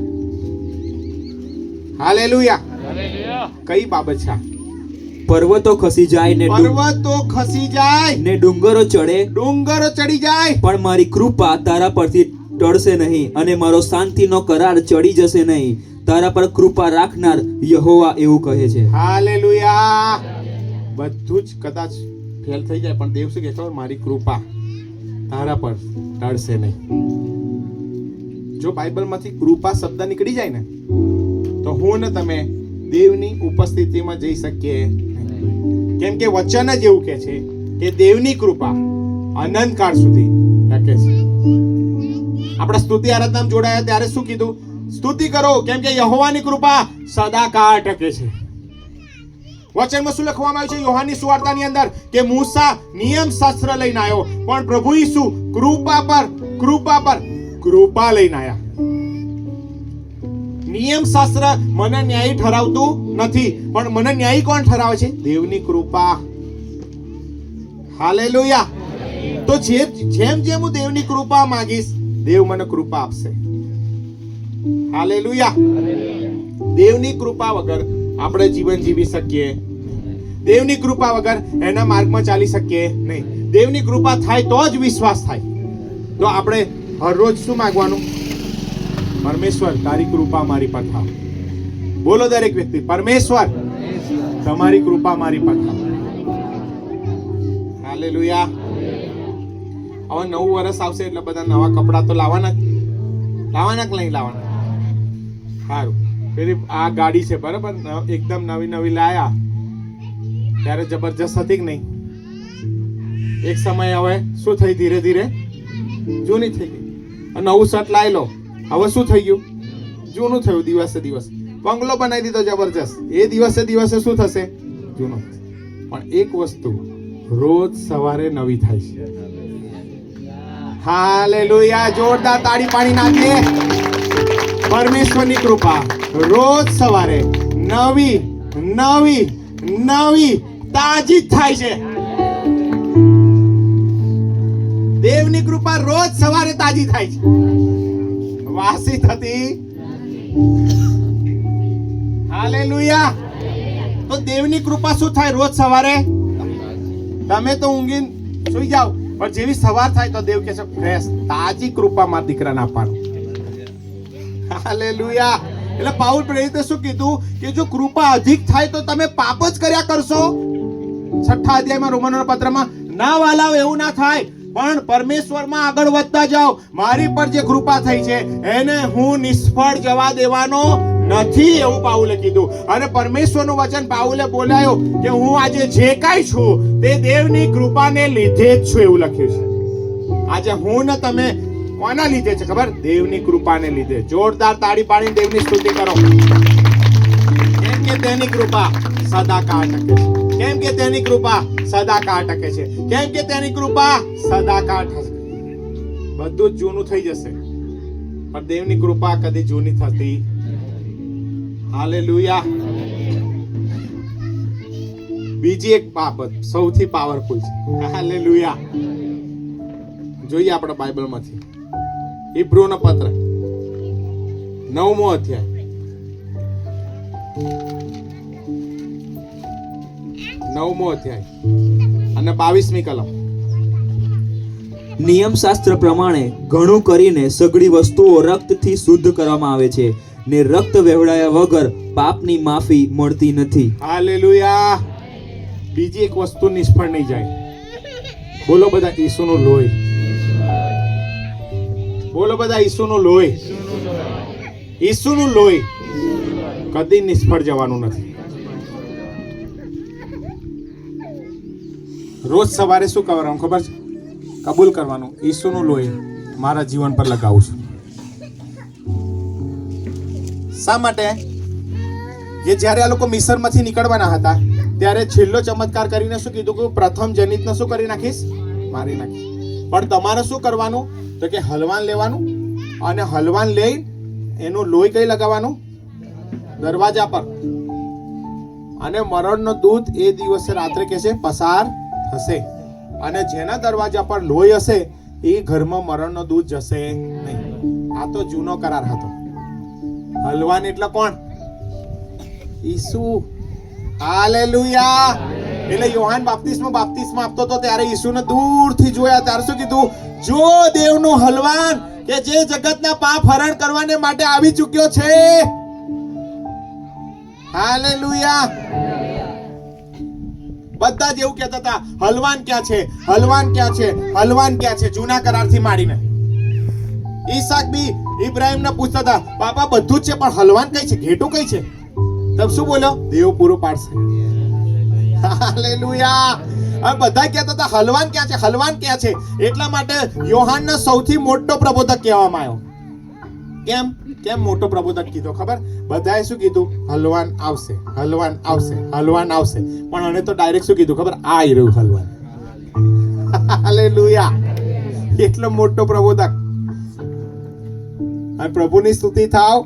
હાલેલુયા. કઈ બાબત છે? પર્વતો ખસી જાય ને પર્વતો ખસી જાય ને ડુંગરો ચડે, ડુંગરો ચડી જાય, પણ મારી કૃપા તારા પરથી ટળશે નહીં અને મારો શાંતિનો કરાર ચડી જશે નહીં. તારા પર કૃપા રાખનાર યહોવા એવું કહે છે. હાલેલુયા. બધું જ કદાચ ફેલ થઈ જાય પણ દેવ શું કહે છે? મારી કૃપા તારા પર ટળશે નહીં. જો બાઇબલમાંથી કૃપા શબ્દ નીકળી જાય ને તો હું ને તમે દેવની ઉપસ્થિતિમાં જઈ શકીએ નહીં. કેમ કે વચન જ એવું કહે છે કે દેવની કૃપા અનંતકાળ સુધી ટકે છે. આપણે સ્તુતિ આરાધનામાં જોડાયા ત્યારે શું કીધું? સ્તુતિ કરો કેમ કે યહોવાની કૃપા સદાકાળ ટકે છે. વચનમાં શું લખવામાં આવ્યું છે યોહાનની સુવાર્તાની અંદર? કે મૂસા નિયમ શાસ્ત્ર લઈને આવ્યો પણ પ્રભુ ઈસુ કૃપા પર કૃપા લઈને આવ્યા. નિયમ શાસ્ત્ર મને ન્યાયી ઠરાવતું નથી, પણ મને ન્યાયી કોણ ઠરાવે છે? દેવની કૃપા. હાલેલુયા. તો જેમ જેમ હું દેવની કૃપા માંગીશ, દેવ મને કૃપા આપશે. હાલેલુયા. દેવની કૃપા વગર આપણે જીવન જીવી શકીએ, દેવની કૃપા વગર એના માર્ગમાં ચાલી શકીએ નહીં. દેવની કૃપા થાય તો જ વિશ્વાસ થાય. તો આપણે હરરોજ શું માંગવાનું? પરમેશ્વર તારી કૃપા મારી પર થાવ. બોલો દરેક વ્યક્તિ, પરમેશ્વર તમારી કૃપા મારી પર થાવ. હાલેલુયા. હવે નવું વર્ષ આવશે એટલે બધા નવા કપડાં તો લાવવાના કે નહીં લાવવાના? સારું. પેલી આ ગાડી છે બરાબર, એકદમ નવી લાયા ત્યારે જબરજસ્ત હતી કે નહીં? એક સમય હવે શું થઈ, ધીરે ધીરે જૂની થઈ ગઈ. નવું શર્ટ લાવી લો, હવે શું થઈ ગયું? જૂનું થયું. દિવસે દિવસ બંગલો બનાવી દીધો જબરજસ્ત, એ દિવસે શું થશે? જૂનું. પણ એક વસ્તુ રોજ સવારે નવી થાય છે. હાલેલુયા. જોરદાર તાળી પાડી નાખીએ. પરમેશ્વરની કૃપા રોજ સવારે નવી તાજી થાય છે. દેવની કૃપા રોજ સવારે તાજી થાય છે, વાસી થતી. હાલેલુયા. તો દેવની કૃપા શું થાય? રોજ સવારે તમે તો ઊંઘીને સુઈ જાઓ પણ જેવી સવાર થાય તો દેવ કહે છે ફ્રેશ તાજી કૃપા મારા દીકરાને આપવાનું. હાલેલુયા. એટલે પાઉલ પ્રેરિતે શું કીધું કે જો કૃપા અધિક થાય તો તમે પાપ જ કર્યા કરશો. 6થા અધ્યાયમાં રોમનોના પત્રમાં, ના વાલાઓ એવું ના થાય પણ પરમેશ્વરમાં આગળ વધતા જાઓ. મારી પર જે કૃપા થઈ છે એને હું નિષ્ફળ જવા દેવાનો નથી, એવું પાઉલે કીધું. અને પરમેશ્વરનું વચન પાઉલે બોલાયો કે હું આજે જે કાંઈ છું તે દેવની કૃપાને લીધે જ છું, એવું લખ્યું છે. આજે હું ને તમે કોના લીધે છે ખબર? દેવની કૃપાને લીધે. જોરદાર તાળી પાડીને દેવની સ્તુતિ કરો. કેમ કે તેની કૃપા સદાકાળ ટકે છે. કેમ કે તેની કૃપા સદાકાળ ટકે છે. કેમ કે તેની કૃપા સદાકાળ થશે. બધું જ જૂનું થઈ જશે પણ દેવની કૃપા કદી જૂની થતી. હાલેલુયા. બીજી એક બાબત સૌથી પાવરફુલ છે. હાલેલુયા. જોઈએ આપણે બાઇબલમાંથી ઈબ્રુનો પત્ર 9મો અધ્યાય 9મો અધ્યાય અને 22મી કલમ. નિયમશાસ્ત્ર પ્રમાણે ઘણું કરીને સઘળી વસ્તુઓ રક્તથી શુદ્ધ કરવામાં આવે છે ને રક્ત વહેવડાયા વગર પાપની માફી મળતી નથી. હાલેલુયા. બીજી એક વસ્તુ નિષ્ફળ નહીં જાય. બોલો બધા ઈસુનું લોહી. બોલો બધા ઈસુનું લોહી. ઈસુનું લોહી કદી નિષ્ફળ જવાનું નથી. રોજ સવારે શું કરવાનું ખબર છે? કબૂલ કરવાનું ઈસુનું લોહી મારા જીવન પર લગાવું છું. શા માટે? કે જ્યારે આ લોકો મિસરમાંથી નીકળવાના હતા ત્યારે છેલ્લો ચમત્કાર કરીને શું કીધું કે પ્રથમ જનિતને શું કરી નાખીશ? મારી નાખીશ. પણ તમારે શું કરવાનું? તો કે હલવાન લેવાનું અને હલવાન લઈ એનું લોહી કઈ લગાવવાનું? દરવાજા પર. અને મરણનો દૂત એ દિવસે રાત્રે કે છે પસાર થશે અને જેના દરવાજા પર લોહી હશે એ ઘરમાં મરણનો દૂત જશે નહીં. આ તો જૂનો કરાર હતો. હલવાન એટલે કોણ? ઈસુ. હાલેલુયા. એટલે યોહાન બાપ્તિસ્મા આપતો હતો ત્યારે ઈસુને દૂરથી જોયા ત્યારે શું કીધું? જો દેવનું હલવાન કે જે જગતના પાપ હરણ કરવાને માટે આવી ચૂક્યો છે. હાલેલુયા. બધા જ એવું કહેતા હતા હલવાન ક્યાં છે, હલવાન ક્યાં છે, હલવાન ક્યાં છે, જૂના કરારથી માંડીને. ઈસાક બી ઇબ્રાહિમને પૂછતા હતા બાપા બધું જ છે પણ હલવાન કઈ છે, ઘેટું કઈ છે? તબ શું બોલ્યો? દેવ પૂરું પાડશે. હાલેલુયા. હવે બધા કહેતા હતા હલવાન ક્યાં છે, હલવાન ક્યાં છે. એટલા માટે યોહાનને સૌથી મોટો પ્રબોધક કહેવામાં આવ્યો. કેમ કેમ મોટો પ્રબોધક કીધો ખબર? બધાએ શું કીધું? હલવાન આવશે, હલવાન આવશે, હલવાન આવશે. પણ આને તો ડાયરેક્ટ શું કીધું ખબર? આ રહ્યું હલવાન. હાલેલુયા. એટલો મોટો પ્રબોધક. અને પ્રભુની સ્તુતિ થાવ.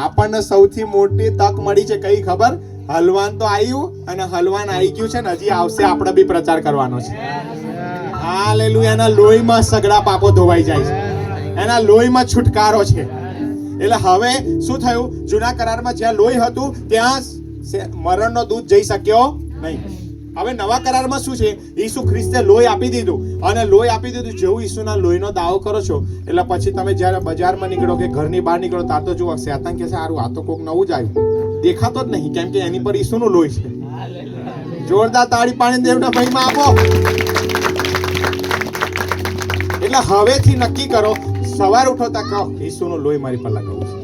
આપણને સૌથી મોટી તક મળી છે કઈ ખબર? હલવાન તો આવ્યું અને હલવાન આવી ગયું છે ને હજી આવશે. આપણે બી પ્રચાર કરવાનો છે. હાલેલુયા. એના લોહીમાં સગળા પાપો ધોવાઈ જાય છે. એના લોહીમાં છુટકારો છે. એટલે હવે શું થયું? જૂના કરારમાં જ્યાં લોહી હતું ત્યાં મરણનો દૂત જઈ શક્યો નહીં. હવે નવા કરારમાં શું છે? ઈસુ ખ્રિસ્તે લોહી આપી દીધું અને લોહી આપી દીધું. જેવું ઈસુના લોહીનો દાવો કરો છો એટલે પછી તમે જ્યારે બજારમાં નીકળો કે ઘરની બહાર નીકળો ત્યાં તો જુઓ શેતાન કહે છે સારું આ તો કોક નવું જ આવ્યું. દેખાતો જ નહીં કેમ કે એની પર ઈસુનું લોહી છે. જોરદાર તાળી પાણી દેવના ભાઈમાં આપો. એટલે હવેથી નક્કી કરો, સવાર ઉઠો ત્યાં કહો ઈસુનું લોહી મારી પર લગાવું છે.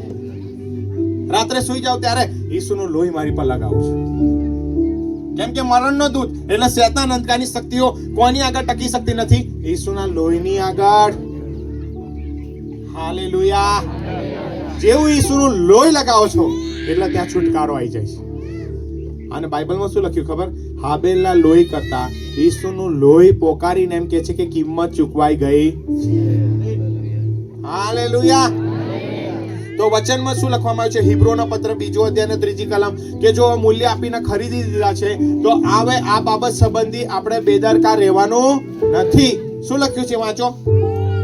રાત્રે સુઈ જાવ ત્યારે ઈસુનું લોહી મારી પર લગાવું છે. કેમ કે મરણનો દૂત એટલે શેતાન અંધકારની શક્તિઓ કોની આગળ ટકી શકતી નથી? ઈસુના લોહીની આગળ. હાલેલુયા. જેવું ઈસુનું લોહી લગાવો છો એટલે ત્યાં છુટકારો આવી જાય છે. અને બાઇબલમાં શું લખ્યું ખબર? હાબેલના લોહી કરતા ઈસુનું લોહી પોકારીને એમ કહે છે કે કિંમત ચૂકવાઈ ગઈ. હાલેલુયા. તો વચનમાં શું લખવામાં આવ્યું છે? હિબ્રોના પત્ર 2 અધ્યાય અને 3 કલમ કે જો મૂલ્ય આપીને ખરીદી દીધા છે તો હવે આ બાબત સંબંધી આપણે બેદરકાર રહેવાનું નથી. શું લખ્યું છે? વાંચો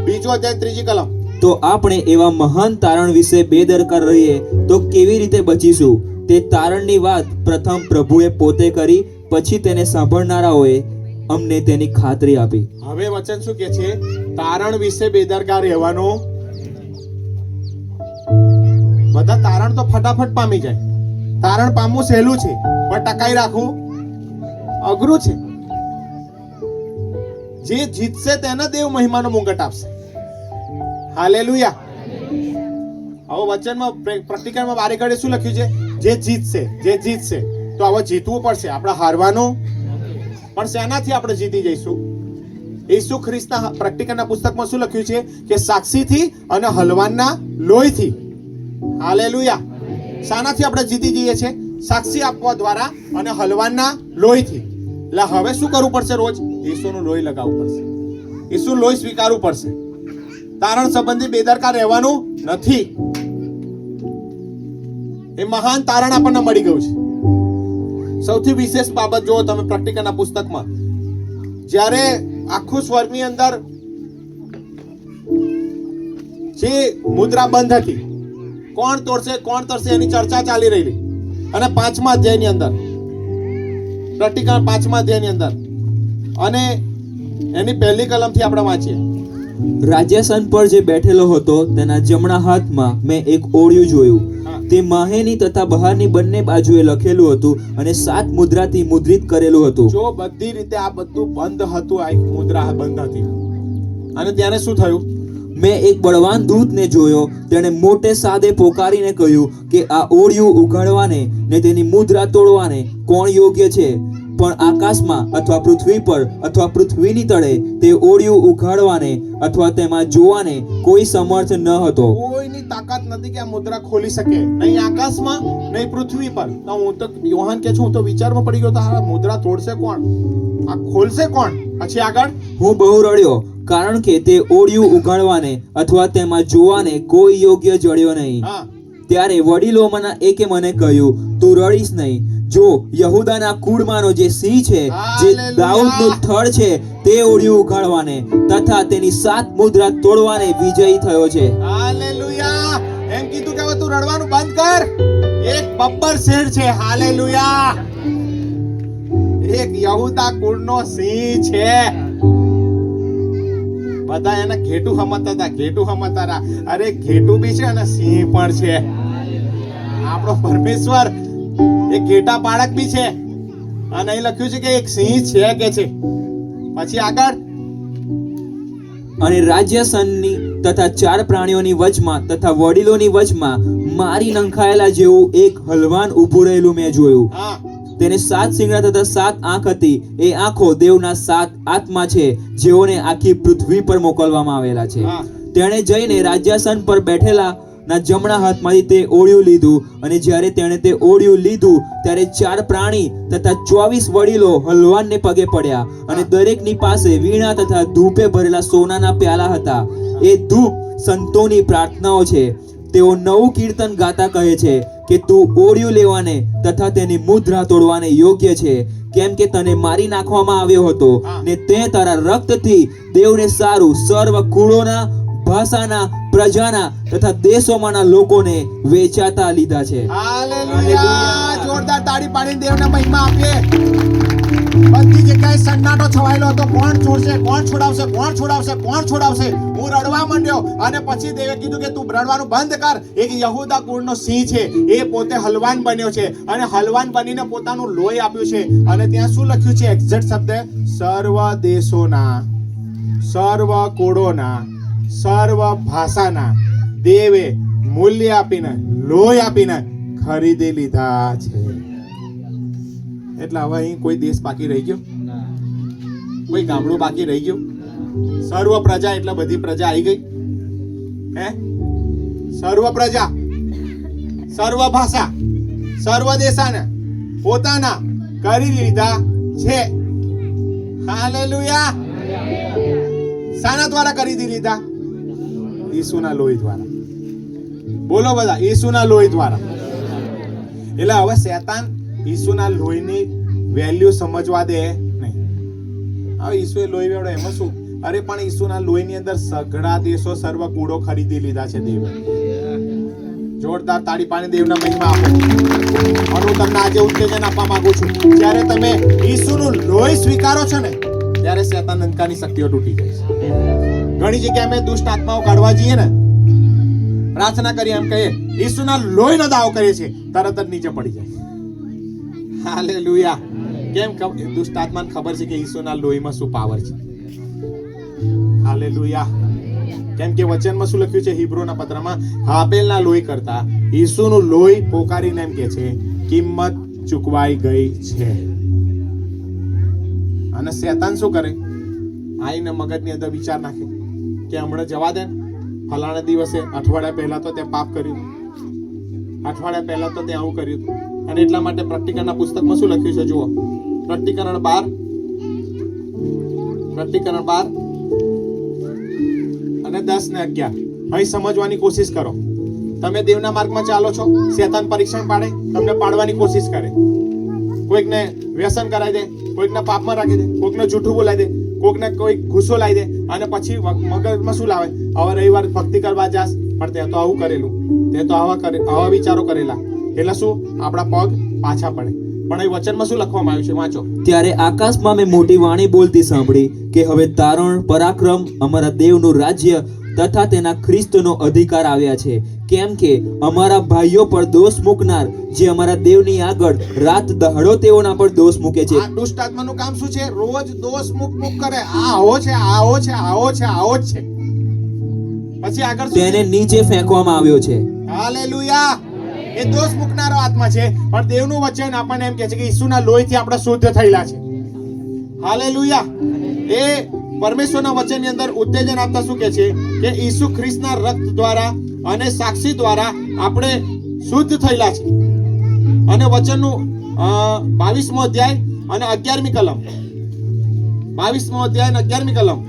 2 અધ્યાય 3 કલમ. તો આપણે એવા મહાન તારણ વિશે બેદરકાર રહીએ તો કેવી રીતે બચીશું? તે તારણની વાત પ્રથમ પ્રભુએ પોતે કરી, પછી તેને સાંભળનારાઓએ અમને તેની ખાતરી આપી. હવે વચન શું કે છે? તારણ વિશે બેદરકાર રહેવાનું. બધા તારણ તો ફટાફટ પામી જાય. તારણ પામવું સહેલું છે પણ ટકાઈ રાખવું અઘરું છે. જે જીતશે તેને દેવ મહિમાનો મુંગટ આપશે. હાલેલુયા. હવે વચનમાં પ્રેક્ટિકલમાં વારે ઘડે શું લખ્યું છે? જે જીતશે, જે જીતશે. તો હવે જીતવું પડશે. આપણે હારવાનું પણ શેનાથી આપણે જીતી જઈશું? ઈસુ ખ્રિસ્તના પ્રેક્ટિકલના પુસ્તકમાં શું લખ્યું છે કે સાક્ષીથી અને હલવાનના લોહીથી. હાલેલુયા. શાનાથી આપણે જીતી જઈએ છીએ? સાક્ષી આપવા દ્વારા અને હલવાનના લોહીથી. એટલે હવે શું કરવું પડશે? રોજ ઈસુનું લોહી લગાવવું પડશે. ઈસુનું લોહી સ્વીકારવું પડશે. તારણ સંબંધી બેદરકાર રહેવાનું નથી. એ મહાન તારણ આપણને મળી ગયું છે. સૌથી વિશેષ બાબત જો તમે પ્રેક્ટિકલના પુસ્તકમાં જ્યારે આખું સ્વર્ગની અંદર જે મુદ્રા બંધ હતી, કોણ તોડશે કોણ તોડશે એની ચર્ચા ચાલી રહેલી. અને 5મા અધ્યાયની અંદર પ્રેક્ટિકલ 5મા અધ્યાયની અંદર અને એની પહેલી કલમથી આપણે વાંચીએ. રાજ્યાસન પર જે બેઠેલો હતો તેના જમણા હાથમાં મેં એક ઓળિયું જોયું. તે માહેની તથા બહારની બંને બાજુએ લખેલું હતું અને 7 મુદ્રાથી મુદ્રિત કરેલું હતું. જો બધી રીતે આ બધું બંધ હતું, આ મુદ્રા બંધ હતી. અને ત્યારે શું થયું? મેં એક બળવાન દૂતને જોયો. તેણે મોટે સાદે પોકારીને કહ્યું કે આ ઓળિયું ઉઘાડવાને ને તેની મુદ્રા તોડવાને કોણ યોગ્ય છે? પણ આકાશમાં અથવા પૃથ્વી પર અથવા પૃથ્વીની તળે તે ઓળિયું ઉઘાડવાને અથવા તેમાં જોવાને કોઈ સમર્થ ન હતો. કોઈની તાકાત નથી કે આ મુદ્રા ખોલી શકે, નહીં આકાશમાં નહીં પૃથ્વી પર. તો હું તો યોહાન કે છું, હું તો વિચારમાં પડી ગયો તો આ મુદ્રા તોડશે કોણ, આ ખોલશે કોણ? પછી આગળ હું બહુ રડ્યો, કારણ કે તે ઓળિયું ઉઘાડવાને અથવા તેમાં જોવાને કોઈ યોગ્ય જડ્યો નહીં. હા, ત્યારે વડીલોમાંના એકે મને કહ્યું, તું રડીશ નહીં. જો યહૂદાના કુળમાંનો જે સિંહ છે, જે હાલેલુયા. દાઉદનું થડ છે, તે ઓળિયું ઉઘાડવાને તથા તેની 7 મુદ્રા તોડવાને વિજયી થયો છે. હાલેલુયા. એમ કીધું કે હવે તું રડવાનું બંધ કર. એક બબ્બર શેર છે. હાલેલુયા. એક યહૂદા કુળનો સિંહ છે. બધા એને ઘેટું સમજતા હતા, ઘેટું સમજતા હતા. અરે ઘેટું બી છે અને સિંહ પણ છે. આપણો પરમેશ્વર એક ઘેટા બાળક બી છે. અને અહીં લખ્યું છે કે એક સિંહ છે કે છે. પછી આગળ અને રાજ્યસનની તથા 4 પ્રાણીઓની વચમાં તથા વડીલોની વચમાં મારી નંખાયેલા જેવું એક હલવાન ઊભું રહેલું મેં જોયું. હા, તેને 7 શિંગડા તથા 7 આંખ હતી. એ આંખો દેવના 7 આત્મા છે, જેઓને આખી પૃથ્વી પર મોકલવામાં આવેલા છે. હા. તેણે જઈને રાજ્યાસન પર બેઠેલા ના જમણા હાથમાંથી તે ઓળિયું લીધું, અને જ્યારે તેણે તે ઓળિયું લીધું ત્યારે 4 પ્રાણી તથા 24 વડીલો હલવાનને પગે પડ્યા, અને દરેકની પાસે વીણા તથા ધૂપે ભરેલા સોનાના પ્યાલા હતા. એ ધૂપ સંતોની પ્રાર્થનાઓ છે. તેઓ નવું કીર્તન ગાતા કહે છે કે તું ઓળિયું લેવાને તથા તેની મુદ્રા તોડવાને યોગ્ય છે, કેમ કે તને મારી નાખવામાં આવ્યો હતો, ને તે તારા રક્તથી દેવને સારું સર્વ કુળોના, ભાષાના, પ્રજાના તથા દેશોમાંના લોકોને વેચાતા લીધા છે. હાલેલુયા. જોરદાર તાળી પાડીને દેવને મહિમા આપીએ. બધી જગ્યાએ સન્નાટો છવાયેલો હતો. કોણ છોડશે, કોણ છોડાવશે, કોણ છોડાવશે, કોણ છોડાવશે? હું રડવા માંડ્યો, અને પછી દેવે કીધું કે તું રડવાનું બંધ કર. એક યહૂદા કુળનો સિંહ છે, એ પોતે હલવાન બન્યો છે, અને હલવાન બનીને પોતાનું લોહી આપ્યું છે. અને ત્યાં શું લખ્યું છે? એક્ઝેક્ટ શબ્દ, સર્વ દેશોના, સર્વ કુળોના, સર્વ ભાષાના દેવે મૂલ્ય આપીને, લોહી આપીને ખરીદી લીધા છે. એટલે હવે અહીં કોઈ દેશ બાકી રહી ગયો? કોઈ ગામડું બાકી રહી ગયું? સર્વ પ્રજા એટલે બધી પ્રજા આવી ગઈ. હે, સર્વ પ્રજા, સર્વ ભાષા, સર્વ દેશાને પોતાના કરી લીધા છે. હાલેલુયા. શાના દ્વારા કરી લીધા? ઈસુના લોહી દ્વારા. બોલો બધા, ઈસુના લોહી દ્વારા. એટલે હવે શેતાન ઈસુના લોહીની વેલ્યુ સમજવા દે નહીં. હવે ઈસુએ લોહી વેડો એમાં શું? અરે પણ ઈસુના લોહીની અંદર સઘળા દેશો, સર્વ કુળો ખરીદી લીધા છે દેવે. જોરદાર તાળી પાડી દેવના મહિમા આપો. અને હું તમને આજે ઉત્તેજન આપવા માંગુ છું, જ્યારે તમે ઈસુનું લોહી સ્વીકારો છો ને, ત્યારે શેતાન અંધકારની શક્તિઓ તૂટી જાય છે. ઘણી જગ્યાએ અમે દુષ્ટ આત્માઓ કાઢવા જઈએ ને, પ્રાર્થના કરીએ, એમ કહીએ ઈસુના લોહીનો દાવો કરીએ છીએ, તરત જ નીચે પડી જાય. હાલેલુયા. કેમ? દુષ્ટ આત્માને ખબર છે કે ઈસુના લોહીમાં શું પાવર છે. હાલેલુયા. કેમ કે વચનમાં શું લખ્યું છે? હિબ્રુના પત્રમાં, હાબેલના લોહી કરતા ઈસુનું લોહી પોકારીને એમ કે છે કિંમત ચૂકવાઈ ગઈ છે. અને શેતાન શું કરે? આઈને મગજની અંદર વિચાર નાખે કે હમણાં જવા દે, ફલાણા દિવસે અઠવાડિયા પહેલા તો તે પાપ કર્યું, અઠવાડિયા પહેલા તો તે આવું કર્યું. અને એટલા માટે પ્રકટીકરણના પુસ્તકમાં શું લખ્યું છે? જુઓ, પ્રકટીકરણ 12 અને 10 ને 11. અહીં સમજવાની કોશિશ કરો. તમે દેવના માર્ગમાં ચાલો છો, શેતાન પરીક્ષણ પાડે, તમને પાડવાની કોશિશ કરે. કોઈકને વ્યસન કરાવી દે, કોઈકને પાપમાં રાખી દે, કોઈકને જૂઠું બોલાવી દે, કોઈકને કોઈ ગુસ્સો લાવી દે, અને પછી મગજમાં શું લાવે? હવે રવિવાર ભક્તિ કરવા જાસ, પણ તે તો આવું કરેલું, તે તો આવા વિચારો કરેલા. એટલે શું? આપણા પગ પાછા પડે. પણ એ વચનમાં શું લખવામાં આવ્યું છે? વાંચો. ત્યારે આકાશમાં મેં મોટી વાણી બોલતી સાંભળી કે હવે તારણ, પરાક્રમ, અમારા દેવનું રાજ્ય તથા તેના ખ્રિસ્તનો અધિકાર આવ્યા છે, કેમ કે અમારા ભાઈઓ પર દોષ મૂકનાર, જે અમારા દેવની આગળ રાત દહાડો તેઓના પર દોષ મૂકે છે. આ દુષ્ટ આત્માનું કામ શું છે? રોજ દોષ મૂક કરે. આવો છે, આવો છે, આવો છે, આવો જ છે. પછી આગળ તેને નીચે ફેંકવામાં આવ્યો છે. હાલેલુયા. એ દોષ મૂકનારો આત્મા છે. પણ દેવનું વચન આપણને એમ કહે છે કે ઈસુના લોહીથી આપણે શુદ્ધ થયેલા છે. હાલેલુયા. એ પરમેશ્વરના વચનની અંદર ઉત્તેજન આપતા શું કહે છે કે ઈસુ ખ્રિસ્તના રક્ત દ્વારા અને સાક્ષી દ્વારા આપણે શુદ્ધ થયેલા છે. અને વચનનું 22મો અધ્યાય અને 11મી કલમ, 22મો અધ્યાય અને 11મી કલમ,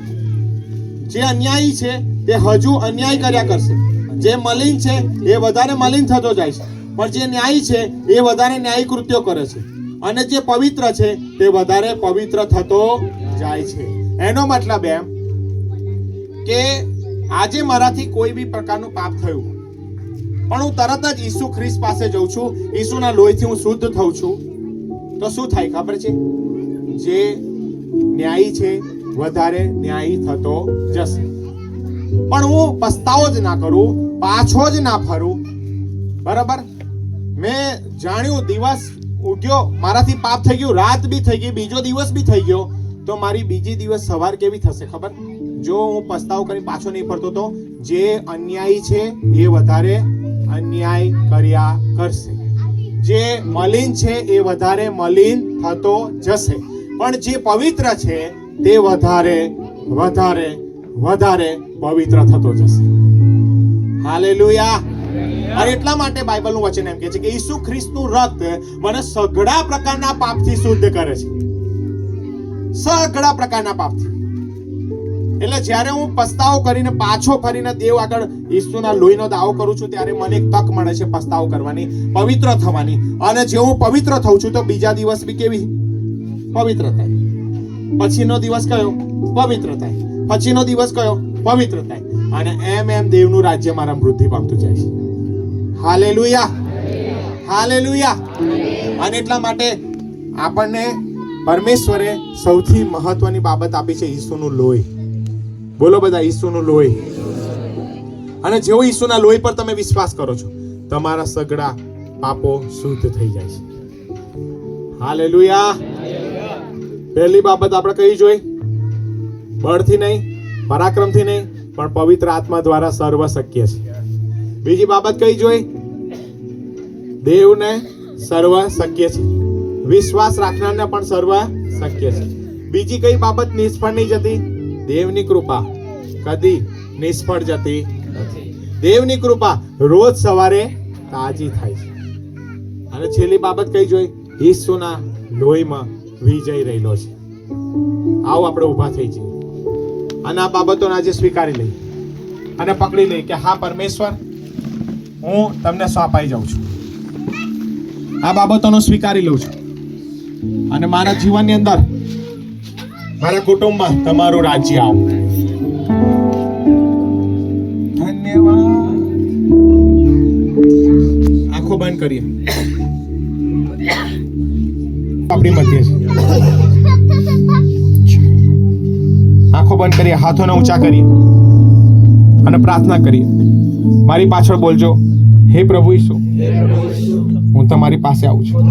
જે અન્યાયી છે તે હજુ અન્યાય કર્યા કરશે, જે મલિન છે એ વધારે મલિન થતો જાય છે, પણ જે ન્યાયી છે એ વધારે ન્યાયી કૃત્યો કરે છે, અને જે પવિત્ર છે તે વધારે પવિત્ર થતો જાય છે. એનો મતલબ એમ કે આજે મારાથી કોઈ બી પ્રકારનું પાપ થયું પણ હું તરત જ ઈસુ ખ્રિસ્ત પાસે જઉં છું, ઈસુના લોહીથી હું શુદ્ધ થઉં છું, તો શું થાય ખબર છે? જે ન્યાયી છે વધારે ન્યાયી થતો જશે. પણ હું પસ્તાવો જ ના કરું, પાછો જ ના ફરું. બરાબર? મેં જાણ્યું, દિવસ ઉઠ્યો, મારાથી પાપ થઈ ગયું, રાત બી થઈ ગઈ, બીજો દિવસ બી થઈ ગયો, તો મારી બીજી દિવસ સવાર કેવી થશે ખબર? જો હું પસ્તાવો કરી પાછો નહીં ફરતો તો જે અન્યાયી છે એ વધારે અન્યાય કર્યા કરશે, જે મલિન છે એ વધારે મલિન થતો જશે, પણ જે પવિત્ર છે તે વધારે વધારે વધારે પવિત્ર થતો જશે. હાલેલુયા. અને એટલા માટે બાઇબલનું વચન એમ કહે છે કે ઈસુ ખ્રિસ્તનું રક્ત મને સઘળા પ્રકારના પાપથી શુદ્ધ કરે છે. સઘળા પ્રકારના પાપથી. એટલે જ્યારે હું પસ્તાવો કરીને પાછો ફરીને દેવ આગળ ઈસુના લોહીનો દાવો કરું છું ત્યારે મને એક તક મળે છે પસ્તાવો કરવાની, પવિત્ર થવાની. અને જે હું પવિત્ર થઉં છું તો બીજા દિવસ બી કેવી પવિત્ર થાય, પછીનો દિવસ કયો પવિત્ર થાય, પછીનો દિવસ કયો પવિત્ર થાય, અને એમ એમ દેવનું રાજ્ય મારા વૃદ્ધિ પામતું જાય છે. હાલેલુયા. હાલેલુયા. અને એટલા માટે આપણને પરમેશ્વરે સૌથી મહત્વની બાબત આપી છે ઈસુનું લોહી. બોલો બધા, ઈસુનું લોહી. અને જેવો ઈસુના લોહી પર તમે વિશ્વાસ કરો છો તમારા સગળા પાપો શુદ્ધ થઈ જાય છે. હાલેલુયા. પહેલી બાબત આપણે કઈ જોઈ? બળથી નહીં, પરાક્રમથી નહીં, પણ પવિત્ર આત્મા દ્વારા સર્વ શક્ય છે. બીજી બાબત કઈ જોઈ? દેવને સર્વ શક્ય છે, વિશ્વાસ રાખનારને પણ સર્વ શક્ય છે. બીજી કઈ બાબત નિષ્ફળ નહીં જતી? દેવની કૃપા કદી નિષ્ફળ જતી નથી. દેવની કૃપા રોજ સવારે તાજી થાય છે. અને છેલ્લી બાબત કઈ જોઈ? ઈસુના લોહીમાં વિજય રહેલો છે. આવો આપણે ઊભા થઈ જઈએ અને આ બાબતોને આજે સ્વીકારી લઈએ અને પકડી લઈએ કે હા પરમેશ્વર, હું તમને સોંપાઈ જાઉં છું. આ બાબતોનો સ્વીકારી લઉં છું અને મારા જીવનની અંદર, મારા કુટુંબમાં તમારું રાજ્ય આવો. ધન્યવાદ. આંખો બંધ કરીએ. આપણી મધ્ય છે. આંખો બંધ કરીએ, હાથોને ઊંચા કરીએ અને પ્રાર્થના કરીએ. મારી પાછળ બોલજો, હે પ્રભુ ઈસુ, હું તમારી પાસે આવું છું.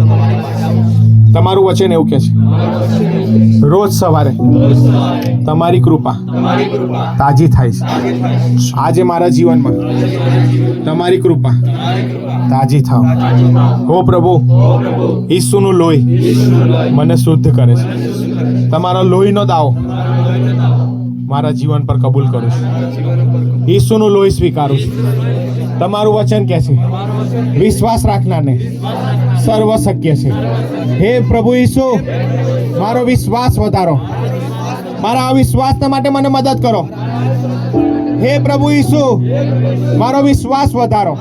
તમારું વચન એવું કહે છે રોજ સવારે તમારી કૃપા તાજી થાય છે. આજે મારા જીવનમાં તમારી કૃપા તાજી થાવ. હો પ્રભુ, ઈસુનું લોહી મને શુદ્ધ કરે છે. તમારા લોહીનો દાવો મારા જીવન પર કબૂલ કરું છું. ઈસુનું લોહી સ્વીકારું છું. તમારું વચન કહે છે વિશ્વાસ રાખનારને સર્વ શક્ય છે. હે પ્રભુ ઈસુ, મારો વિશ્વાસ વધારો, મારા અવિશ્વાસના માટે મને મદદ કરો. હે પ્રભુ ઈસુ, મારો વિશ્વાસ વધારો,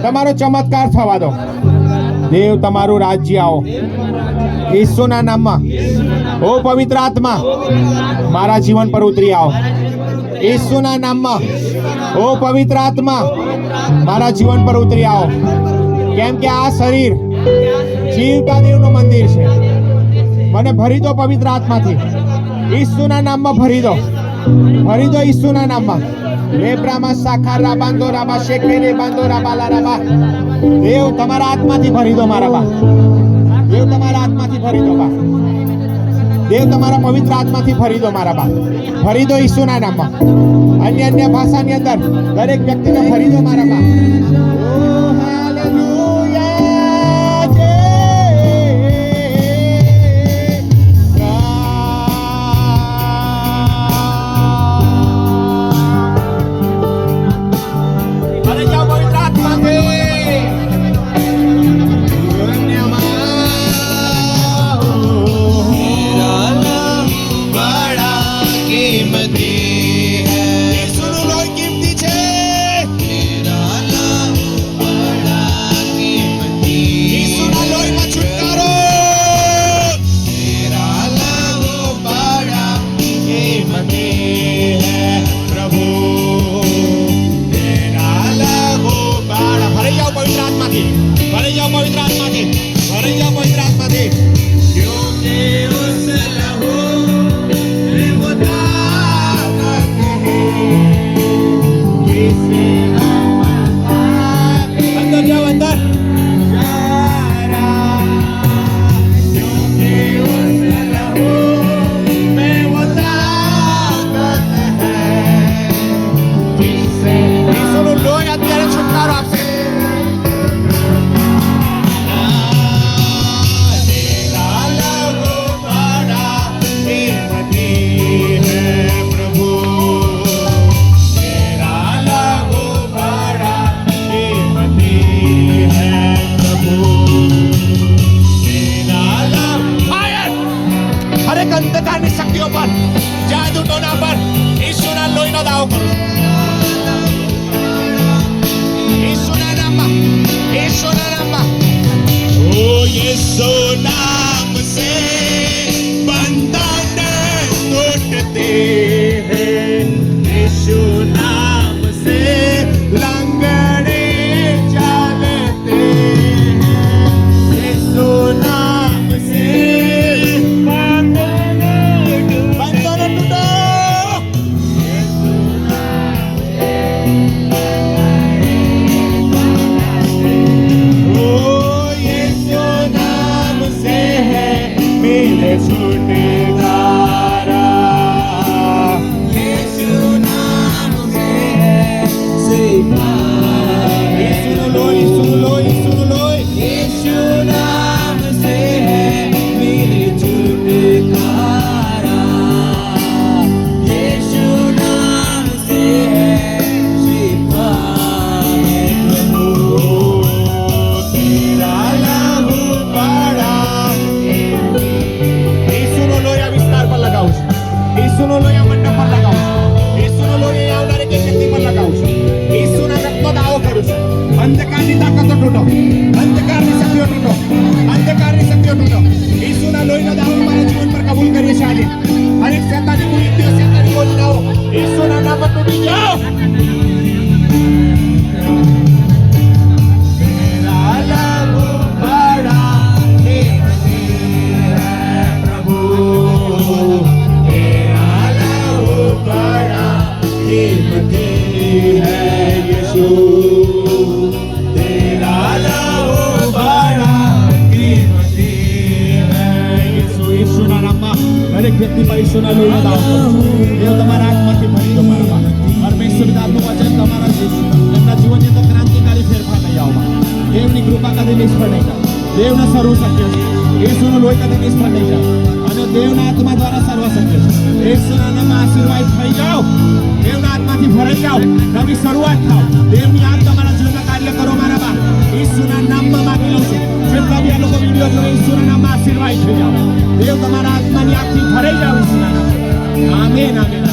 તમારો ચમત્કાર થવા દો. દેવ, તમારું રાજ્ય આવો ઈસુના નામમાં. ઓ પવિત્ર આત્મા, મારા જીવન પર ઉતરી આવો ઈસુના નામમાં. ઓ પવિત્ર આત્મા, મારા જીવન પર ઉતરી આવો. કેમ કે આ શરીર જીવતા દેવનું મંદિર છે. મને ભરી દો પવિત્ર આત્માથી. ઈસુના નામમાં ભરી દો, ભરી દો ઈસુના નામમાં. લેબ્રામાં સાખા રાબાંદો રાબા શેકેને બાંદો રાબાલા રાબા. દેવ, તમારા આત્માથી ભરી દો મારા બા. દેવ, તમારા આત્માથી ભરી દો બા. દેવ, તમારા પવિત્ર આત્માથી ભરી દો મારા બા. ભરી દો ઈસુના નામમાં. અન્ય ભાષાની અંદર દરેક વ્યક્તિને ભરી દો મારા બા. ઓ હાલેલુયા. है छुटकारा। यीशु नाम से है छुटकारा। यीशु लो, यीशु लो, यीशु लो। यीशु नाम से है मेरे छुटकारा। यीशु नाम से है छुटकारा। प्रभु तेरा लहू बड़ा। यीशुનો લોહી આ વિસ્તાર પર લગાવું છું. यीशुનો લોહી આ મંડપ પર લગાવું છું. यीशुનો લોહી અહીં આવનારી કે શક્તિ પર લગાવું છું. यीशुના રક્તનો દાવો કરું છું. અંધકારની તાકાતો તૂટો. અંધકારની શક્તિઓ તૂટો. અંધકારની શક્તિઓ તૂટો. यीशुના લોહીનો દાવો મારા જીવન પર કબૂલ કરીએ છીએ આજે. હરેક શૈતાની કુરીતિઓ, શૈતાની યોજનાઓ यीशुના નામ પર તૂટી જાઓ. तेरा लहू बड़ा कीमती है प्रभु। तेरा लहू बड़ा कीमती है यीशु। तेरा लहू बड़ा कीमती है यीशु। यीशुના નામમાં દરેક વ્યક્તિ પર ઈશ્વરના લોહીનો દાવો કરો. દેવ તમારા આત્માથી ભરી દો મારા બાપ. પરમેશ્વર પિતાનું વચન તમારા એમના જીવનની અંદર ક્રાંતિકારી ફેરફાર લઈ આવો. દેવની કૃપા કદી નિષ્ફળ નહીં જાય. દેવના સર્વ શક્ય છે. యేసుનું લોહી કદી નિષ્ફળ નહીં જાય. અને દેવના આત્મા દ્વારા સર્વ શક્ય છે. యేసుના નામમાં આશીર્વાદ થઈ જાઓ. દેવના આત્માથી ભરાઈ જાઓ. નવી શરૂઆત થાઓ. દેવની આત્મા તમારા જીવનમાં કાર્ય કરો મારા બાપ. యేసుના નામમાં માગી લઉં છું. જેટલા બી આ લોકો વિડીયો જોવે యేసుના નામમાં આશીર્વાદ થઈ જાઓ. દેવ તમારા આત્માની આગથી ભરાઈ જાઓ యేసుના નામમાં. Amen, amen.